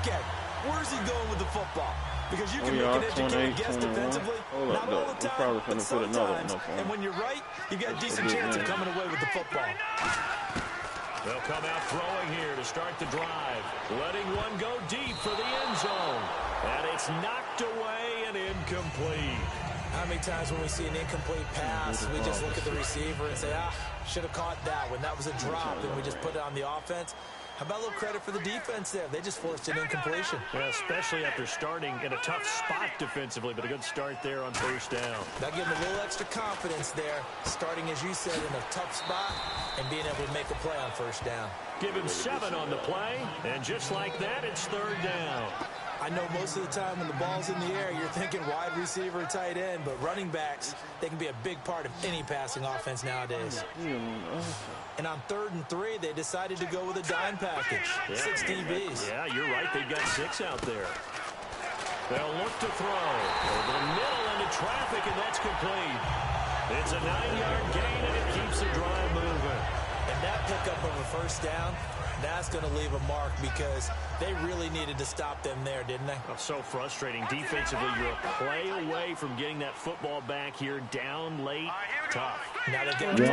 Speaker 3: okay, where's he going with the football? Because you can make an educated guess defensively. Not all the time, but sometimes. And when you're right, you've got a decent chance of coming away with the football.
Speaker 2: They'll come out throwing here to start the drive. Letting one go deep for the end zone. And it's knocked away and incomplete.
Speaker 3: How many times when we see an incomplete pass, we just look at the receiver and say, should have caught that one. That was a drop, and we just put it on the offense. How about a little credit for the defense there? They just forced an incompletion.
Speaker 2: Yeah, especially after starting in a tough spot defensively, but a good start there on 1st down.
Speaker 3: That gave them a little extra confidence there, starting, as you said, in a tough spot and being able to make a play on 1st down.
Speaker 2: Give him 7 on the play, and just like that, it's 3rd down.
Speaker 3: I know most of the time when the ball's in the air, you're thinking wide receiver, tight end, but running backs, they can be a big part of any passing offense nowadays. And on 3rd and 3, they decided to go with a dime package, 6 DBs.
Speaker 2: Yeah, you're right. They've got 6 out there. They'll look to throw over the middle into traffic, and that's complete. It's a 9-yard gain, and it keeps the drive moving.
Speaker 3: And that pickup of a 1st down, that's going to leave a mark because they really needed to stop them there, didn't they?
Speaker 2: Oh, so frustrating. Defensively, you're a play away from getting that football back here down late. Tough.
Speaker 3: Now they've got to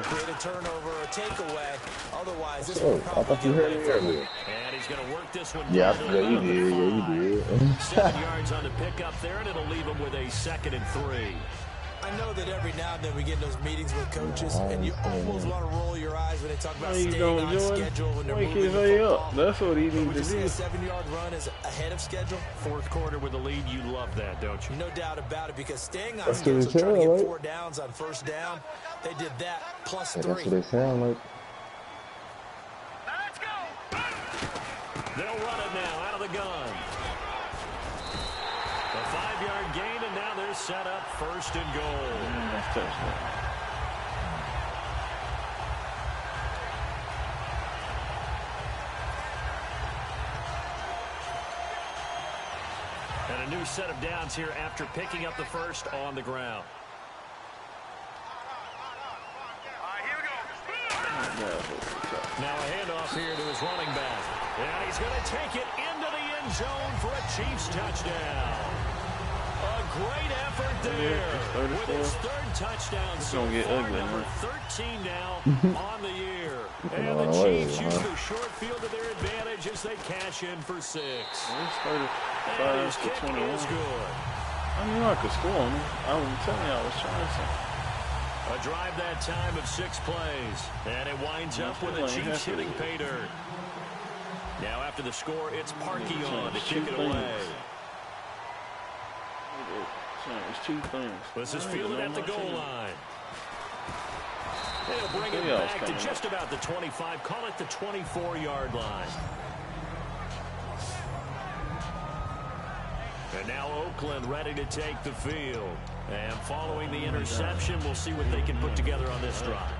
Speaker 3: create a turnover or a takeaway. Otherwise, this will probably get away from him.
Speaker 2: And he's going to work this one.
Speaker 7: Yeah, you did. Yeah, you did.
Speaker 2: 7 yards on the pickup there, and it'll leave him with a 2nd and 3.
Speaker 3: I know that every now and then we get in those meetings with coaches, and you almost want to roll your eyes when they talk about staying on schedule when they're moving the football.
Speaker 4: That's what he needs to do.
Speaker 3: Would you say a 7-yard run is ahead of schedule?
Speaker 2: 4th quarter with the lead, you love that, don't you?
Speaker 3: No doubt about it, because staying on schedule, trying to get 4 downs on 1st down, they did that plus 3.
Speaker 7: That's what they sound like.
Speaker 5: Let's go.
Speaker 2: They'll run it now out of the gun. A 5-yard gain, and now they're set up 1st and goal. And a new set of downs here after picking up the 1st on the ground.
Speaker 5: Here we go.
Speaker 2: Now a handoff here to his running back. And he's going to take it into the end zone for a Chiefs touchdown. A great effort there with his 3rd touchdown. So far, number 13 now on the year. And the Chiefs use the short field to their advantage as they cash in for 6. And his kick is good.
Speaker 4: I knew I could score on him. I was telling you I was trying something.
Speaker 2: A drive that time of 6 plays. And it winds up with the Chiefs hitting pay dirt. Now after the score, it's Parkey on to kick it away.
Speaker 4: It's 2 things.
Speaker 2: This is fielded at the goal line. They'll bring it back to just about the 25. Call it the 24-yard line. And now Oakland ready to take the field. And following the interception, we'll see what they can put together on this drive.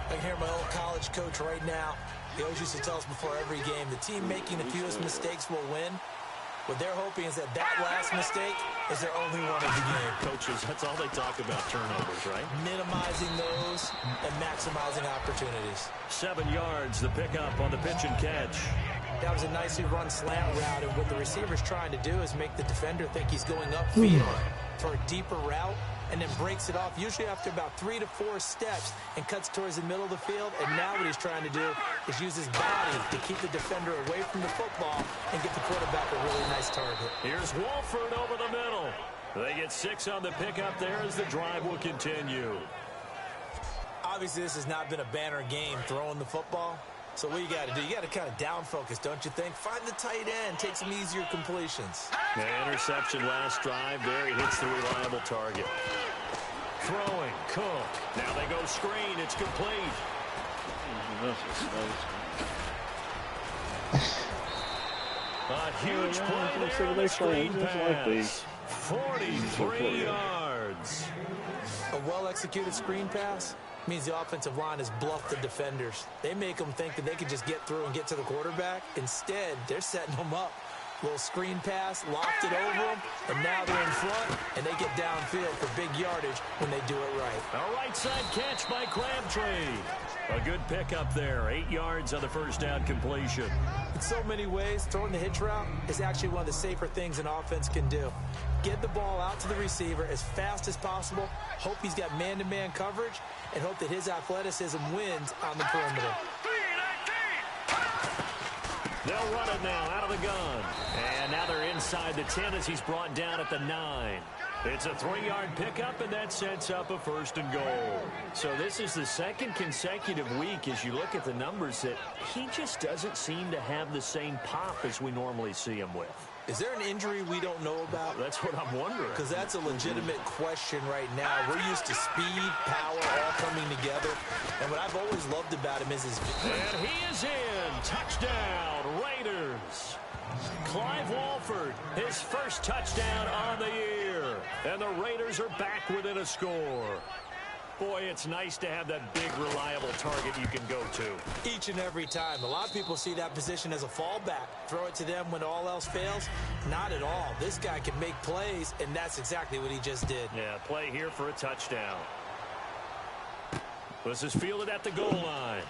Speaker 3: I can hear my old college coach right now. He always used to tell us before every game, the team making the fewest mistakes will win. What they're hoping is that last mistake is their only one of the game.
Speaker 2: Coaches, that's all they talk about, turnovers, right?
Speaker 3: Minimizing those and maximizing opportunities.
Speaker 2: 7 yards, the pickup on the pitch and catch.
Speaker 3: That was a nicely run slant route, and what the receiver's trying to do is make the defender think he's going upfield for a deeper route, and then breaks it off, usually after about 3 to 4 steps, and cuts towards the middle of the field. And now what he's trying to do is use his body to keep the defender away from the football and get the quarterback a really nice target.
Speaker 2: Here's Wolford over the middle. They get 6 on the pickup there as the drive will continue.
Speaker 3: Obviously, this has not been a banner game throwing the football. So what you got to do, you got to kind of down focus, don't you think? Find the tight end, take some easier completions.
Speaker 2: The interception last drive there. He hits the reliable target. Throwing, Cook. Now they go screen. It's complete. A huge play there on the screen pass. 43 yards.
Speaker 3: A well-executed screen pass means the offensive line has bluffed the defenders. They make them think that they can just get through and get to the quarterback. Instead, they're setting them up. Little screen pass, locked it over them, and now they're in front, and they get downfield for big yardage when they do it right.
Speaker 2: A right side catch by Crabtree. A good pickup there. 8 yards on the first down completion.
Speaker 3: In so many ways, throwing the hitch route is actually one of the safer things an offense can do. Get the ball out to the receiver as fast as possible, hope he's got man-to-man coverage, and hope that his athleticism wins on the perimeter.
Speaker 2: They'll run it now out of the gun. And now they're inside the 10 as he's brought down at the 9. It's a 3-yard pickup, and that sets up a 1st and goal. So this is the second consecutive week, as you look at the numbers, that he just doesn't seem to have the same pop as we normally see him with.
Speaker 3: Is there an injury we don't know about?
Speaker 2: That's what I'm wondering.
Speaker 3: Because that's a legitimate question right now. We're used to speed, power, all coming together. And what I've always loved about him is his...
Speaker 2: And he is in. Touchdown, Raiders. Clive Walford, his first touchdown on the year. And the Raiders are back within a score. Boy, it's nice to have that big, reliable target you can go to.
Speaker 3: Each and every time. A lot of people see that position as a fallback. Throw it to them when all else fails. Not at all. This guy can make plays, and that's exactly what he just did.
Speaker 2: Yeah, play here for a touchdown. This is fielded at the goal line.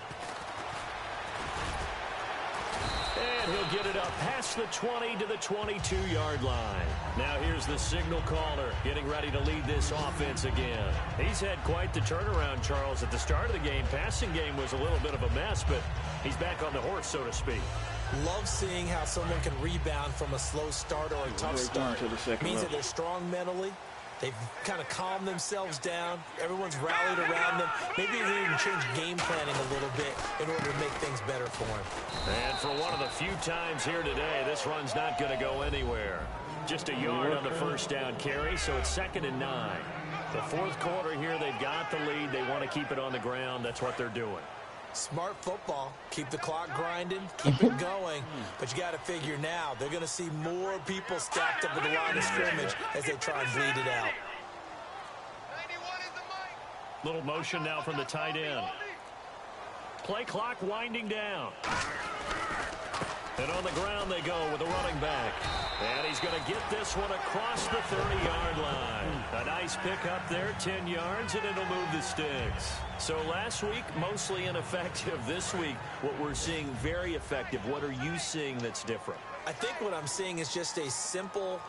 Speaker 2: And he'll get it up past the 20 to the 22-yard line. Now here's the signal caller getting ready to lead this offense again. He's had quite the turnaround, Charles. At the start of the game, passing game was a little bit of a mess, but he's back on the horse, so to speak.
Speaker 3: Love seeing how someone can rebound from a slow start or a tough start. It means that they're strong mentally. They've kind of calmed themselves down. Everyone's rallied around them. Maybe they even change game planning a little bit in order to make things better for them.
Speaker 2: And for one of the few times here today, this run's not going to go anywhere. Just a yard on the first down carry, so it's 2nd and 9. The 4th quarter here, they've got the lead. They want to keep it on the ground. That's what they're doing.
Speaker 3: Smart football. Keep the clock grinding. Keep it going. But you got to figure now, they're going to see more people stacked up at the line of scrimmage as they try and bleed it out.
Speaker 2: Little motion now from the tight end. Play clock winding down. And on the ground they go with the running back. And he's going to get this one across the 30-yard line. A nice pickup there, 10 yards, and it'll move the sticks. So last week, mostly ineffective. This week, what we're seeing very effective. What are you seeing that's different?
Speaker 3: I think what I'm seeing is just a simple,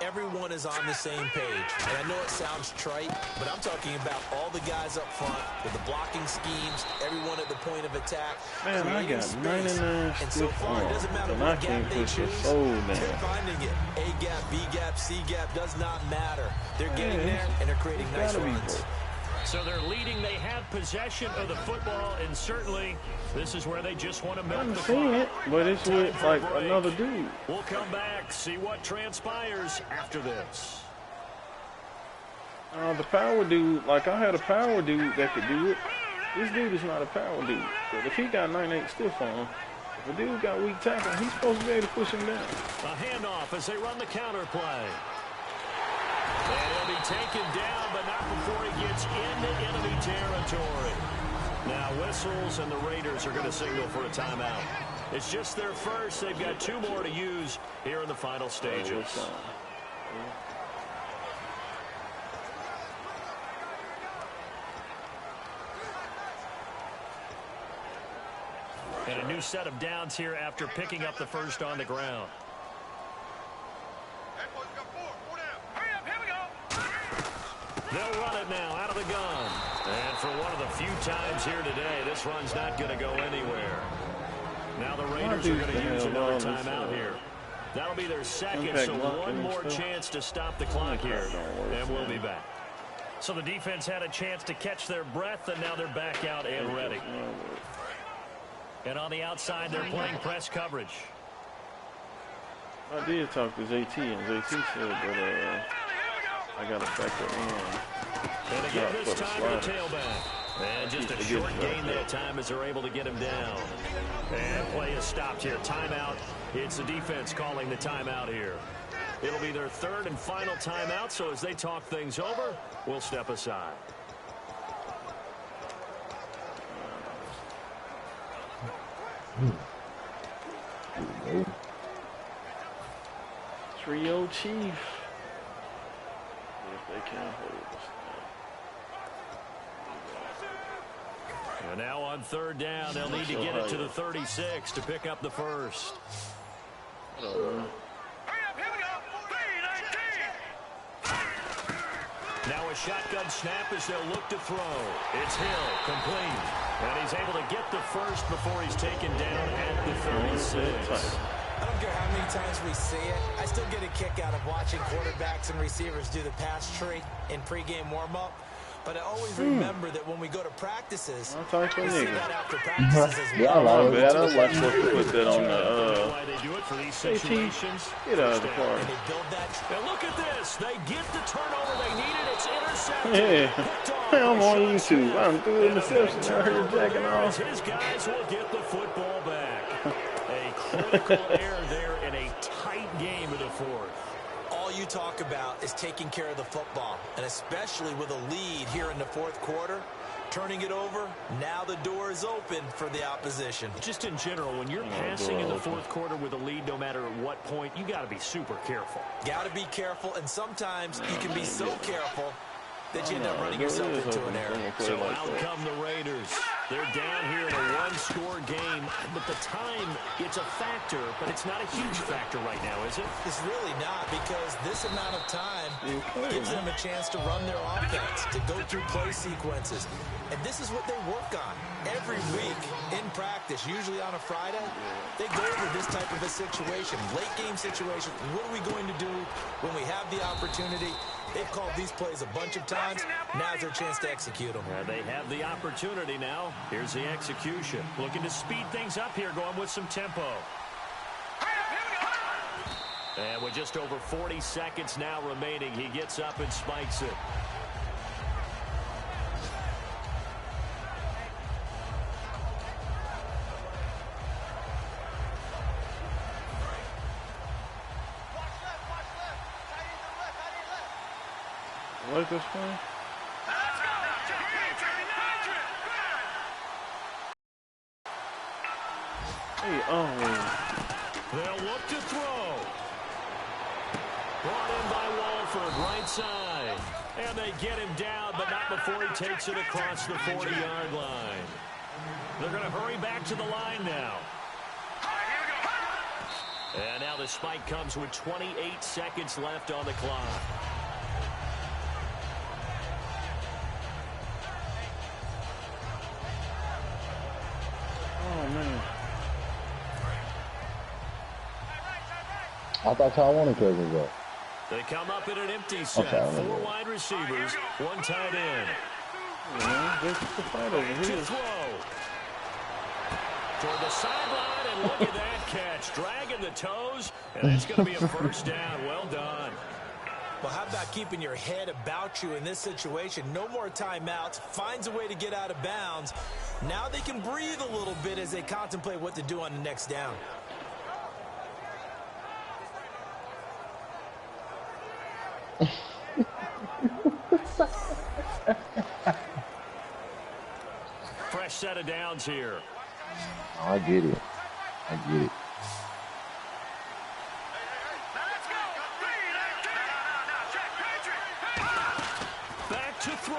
Speaker 3: everyone is on the same page. And I know it sounds trite, but I'm talking about all the guys up front with the blocking schemes, everyone at the point of attack.
Speaker 4: Man, I got 99
Speaker 3: and so far, it doesn't matter what gap they choose. They're finding it. A gap, B gap, C gap does not matter. They're getting there, and they're creating nice runs.
Speaker 2: So they're leading. They have possession of the football, and certainly this is where they just want to milk the clock.
Speaker 4: It, but it's with like another dude.
Speaker 2: We'll come back, see what transpires after this.
Speaker 4: The power dude, like I had a power dude that could do it. This dude is not a power dude. But if he got 98 stiff on him, if a dude got weak tackle, he's supposed to be able to push him down.
Speaker 2: A handoff as they run the counter play. And he'll be taken down, but not before he gets into enemy territory. Now, whistles, and the Raiders are going to signal for a timeout. It's just their first. They've got 2 more to use here in the final stages. And a new set of downs here after picking up the first on the ground. They'll run it now out of the gun. And for one of the few times here today, this run's not going to go anywhere. Now the Raiders are going to use another timeout here. That'll be their second, so one more chance to stop the clock here. And we'll be back. So the defense had a chance to catch their breath, and now they're back out and ready. And on the outside, they're playing press coverage.
Speaker 4: I did talk to JT, and JT said that I got to factor in.
Speaker 2: And again, this time the tailback. And just a short gain that time as they're able to get him down. And play is stopped here. Timeout. It's the defense calling the timeout here. It'll be their third and final timeout, so as they talk things over, we'll step aside.
Speaker 4: Trio Chief. If they can't hold us.
Speaker 2: And now on third down, they'll need to get it to the 36 to pick up the first. Now a shotgun snap as they'll look to throw. It's Hill, complete. And he's able to get the first before he's taken down at the 36.
Speaker 3: I don't care how many times we see it. I still get a kick out of watching quarterbacks and receivers do the pass tree in pregame warm-up. But I always remember that when we go to practices, we see that after practices as well.
Speaker 4: My bad. I was supposed to put that on the
Speaker 2: why they do it for these situations.
Speaker 4: Get out of the car.
Speaker 3: And they build that.
Speaker 2: And look at this. They get the turnover they needed. It's intercepted.
Speaker 4: Yeah. I'm on YouTube. I'm through interception. I heard jacking off.
Speaker 2: His guys will get the football back. A critical error there in a tight game of the fourth.
Speaker 3: All you talk about is taking care of the football, and especially with a lead here in the fourth quarter, turning it over, now the door is open for the opposition.
Speaker 2: Just in general, when you're passing in the fourth quarter with a lead, no matter at what point, you got to be super careful.
Speaker 3: Got to be careful, and sometimes you can be so careful that you end up running yourself into an error.
Speaker 2: So out come the Raiders. They're down here in a one-score game, but the time, it's a factor, but it's not a huge factor right now, is it?
Speaker 3: It's really not, because this amount of time gives them a chance to run their offense, to go through play sequences. And this is what they work on every week in practice, usually on a Friday. They go over this type of a situation, late-game situation. What are we going to do when we have the opportunity? They've called these plays a bunch of times. Now's their chance to execute them.
Speaker 2: They have the opportunity now. Here's the execution. Looking to speed things up here, going with some tempo. And with just over 40 seconds now remaining, he gets up and spikes it.
Speaker 4: Like this one? Hey,
Speaker 2: They'll look to throw. Brought in by Walford, right side. And they get him down, but not before he takes it across the 40-yard line. They're going to hurry back to the line now. And now the spike comes with 28 seconds left on the clock.
Speaker 4: oh man.
Speaker 7: I thought y'all wanted cousins though.
Speaker 2: They come up in an empty set.
Speaker 7: Okay,
Speaker 2: 4 wide receivers, 1 tight end.
Speaker 4: Yeah, this is the fight over
Speaker 2: To
Speaker 4: here.
Speaker 2: throw. Toward the sideline, and look at that catch. Dragging the toes, and it's going to be a first down. Well done.
Speaker 3: Well, how about keeping your head about you in this situation? No more timeouts. Finds a way to get out of bounds. Now they can breathe a little bit as they contemplate what to do on the next down.
Speaker 2: fresh set of downs here.
Speaker 7: Oh, I get it. I get it.
Speaker 2: Back to throw.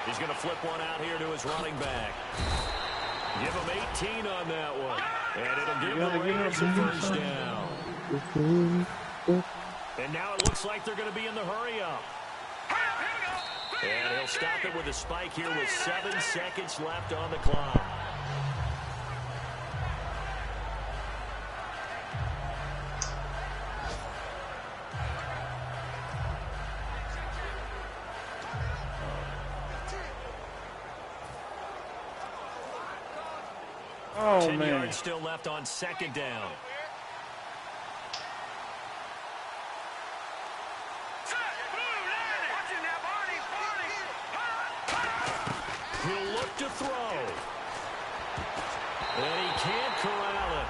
Speaker 2: He's going to flip one out here to his running back. Give him 18 on that one. And it'll give the Raiders a first down. And now it looks like they're going to be in the hurry-up. And he'll stop it with a spike here with 7 seconds left on the clock.
Speaker 4: Oh,
Speaker 2: 10
Speaker 4: man.
Speaker 2: yards still left on second down. He'll look to throw. And he can't corral it.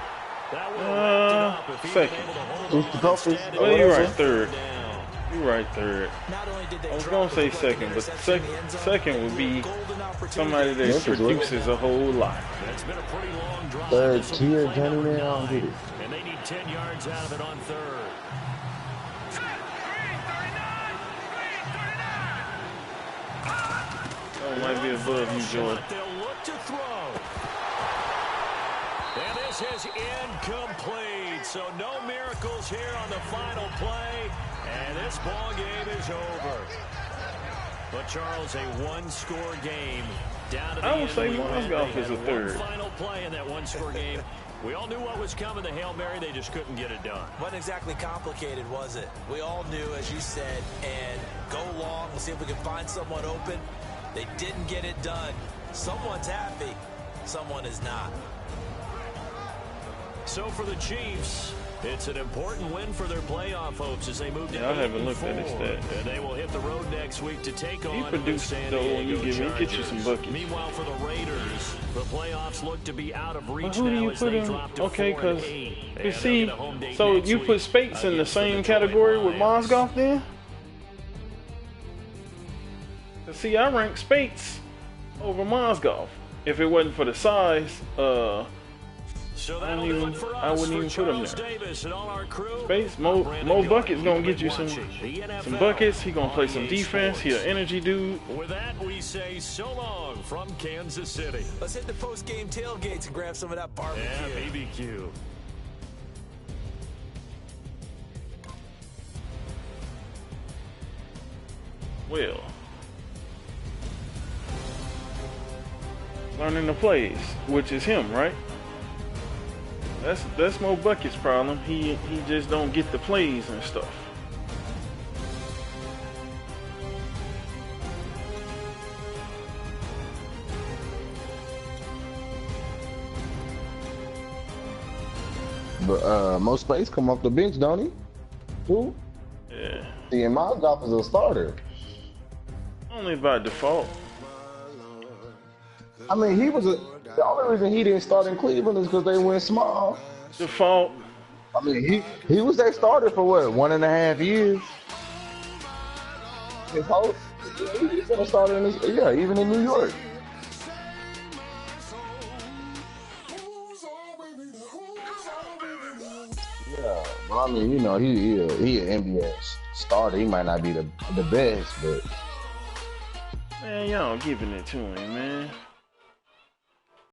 Speaker 2: That would have wrapped it up if he'd been able to hold on instead.
Speaker 4: Well, you're right, third. You're right, third.
Speaker 3: Not only did they
Speaker 4: I was going to say second, but second would be somebody that produces a whole lot.
Speaker 2: That's been a pretty long drive.
Speaker 7: Third tier, Johnny, man, I don't get it.
Speaker 2: And they need 10 yards out of it on third.
Speaker 4: Oh, might be above you, Jordan.
Speaker 2: They'll look to throw. And this is incomplete. So no miracles here on the final play. And this ball game is over. But Charles, a one-score game. Down to the
Speaker 4: I would say
Speaker 2: end.
Speaker 4: Mozgov is a third.
Speaker 2: One final play in that one-score game. We all knew what was coming. The Hail Mary, they just couldn't get it done.
Speaker 3: Wasn't exactly complicated, was it? We all knew, as you said, and go long. We'll see if we can find someone open. They didn't get it done. Someone's happy. Someone is not.
Speaker 2: So for the Chiefs, it's an important win for their playoff hopes as they move to 8-4.
Speaker 4: I haven't looked at his stats.
Speaker 2: And they will hit the road next week to take on
Speaker 4: He produced,
Speaker 2: the San
Speaker 4: though, when you
Speaker 2: Diego
Speaker 4: give me, get you some
Speaker 2: Chargers.
Speaker 4: buckets.
Speaker 2: Meanwhile, for the Raiders, the playoffs look to be out of reach
Speaker 4: But who do
Speaker 2: now
Speaker 4: you
Speaker 2: as
Speaker 4: put
Speaker 2: they
Speaker 4: in?
Speaker 2: drop to
Speaker 4: Okay,
Speaker 2: 4-8.
Speaker 4: because,
Speaker 2: And
Speaker 4: you
Speaker 2: they'll
Speaker 4: see,
Speaker 2: get a home date
Speaker 4: so
Speaker 2: next
Speaker 4: you
Speaker 2: week
Speaker 4: put Spates in the
Speaker 2: against the
Speaker 4: same
Speaker 2: Detroit
Speaker 4: category with
Speaker 2: Lions.
Speaker 4: Mozgov then? 'Cause see, I rank Spates over Mozgov. If it wasn't for the size,
Speaker 2: So
Speaker 4: I
Speaker 2: that'll
Speaker 4: wouldn't
Speaker 2: do
Speaker 4: even-
Speaker 2: it for
Speaker 4: I
Speaker 2: us.
Speaker 4: wouldn't
Speaker 2: For
Speaker 4: even put him
Speaker 2: Charles
Speaker 4: there.
Speaker 2: Davis and all our crew,
Speaker 4: Spates,
Speaker 2: I'm
Speaker 4: Mo
Speaker 2: Brandon
Speaker 4: Buckets
Speaker 2: Gaudin.
Speaker 4: gonna
Speaker 2: You've
Speaker 4: get
Speaker 2: been
Speaker 4: you some
Speaker 2: watching the NFL
Speaker 4: buckets. He gonna play some
Speaker 2: on EA
Speaker 4: defense. He an
Speaker 2: Sports.
Speaker 4: energy dude.
Speaker 2: With that, we say so long from Kansas City.
Speaker 3: Let's hit the post-game tailgates and grab some of that barbecue.
Speaker 2: Yeah, BBQ.
Speaker 4: Well, learning the plays, which is him, right? That's Mo Bucket's problem. He just don't get the plays and stuff.
Speaker 7: But most space come off the bench, don't he? Who?
Speaker 4: Yeah,
Speaker 7: See, and Mozgov is a starter.
Speaker 4: only by default.
Speaker 7: I mean, the only reason he didn't start in Cleveland is because they went small.
Speaker 4: Default.
Speaker 7: I mean, he was their starter for what, 1.5 years? His whole, he's gonna start in this, yeah, even in New York. Yeah, well, I mean, you know, he an NBA starter. He might not be the best, but
Speaker 4: Man, y'all giving it to him, man.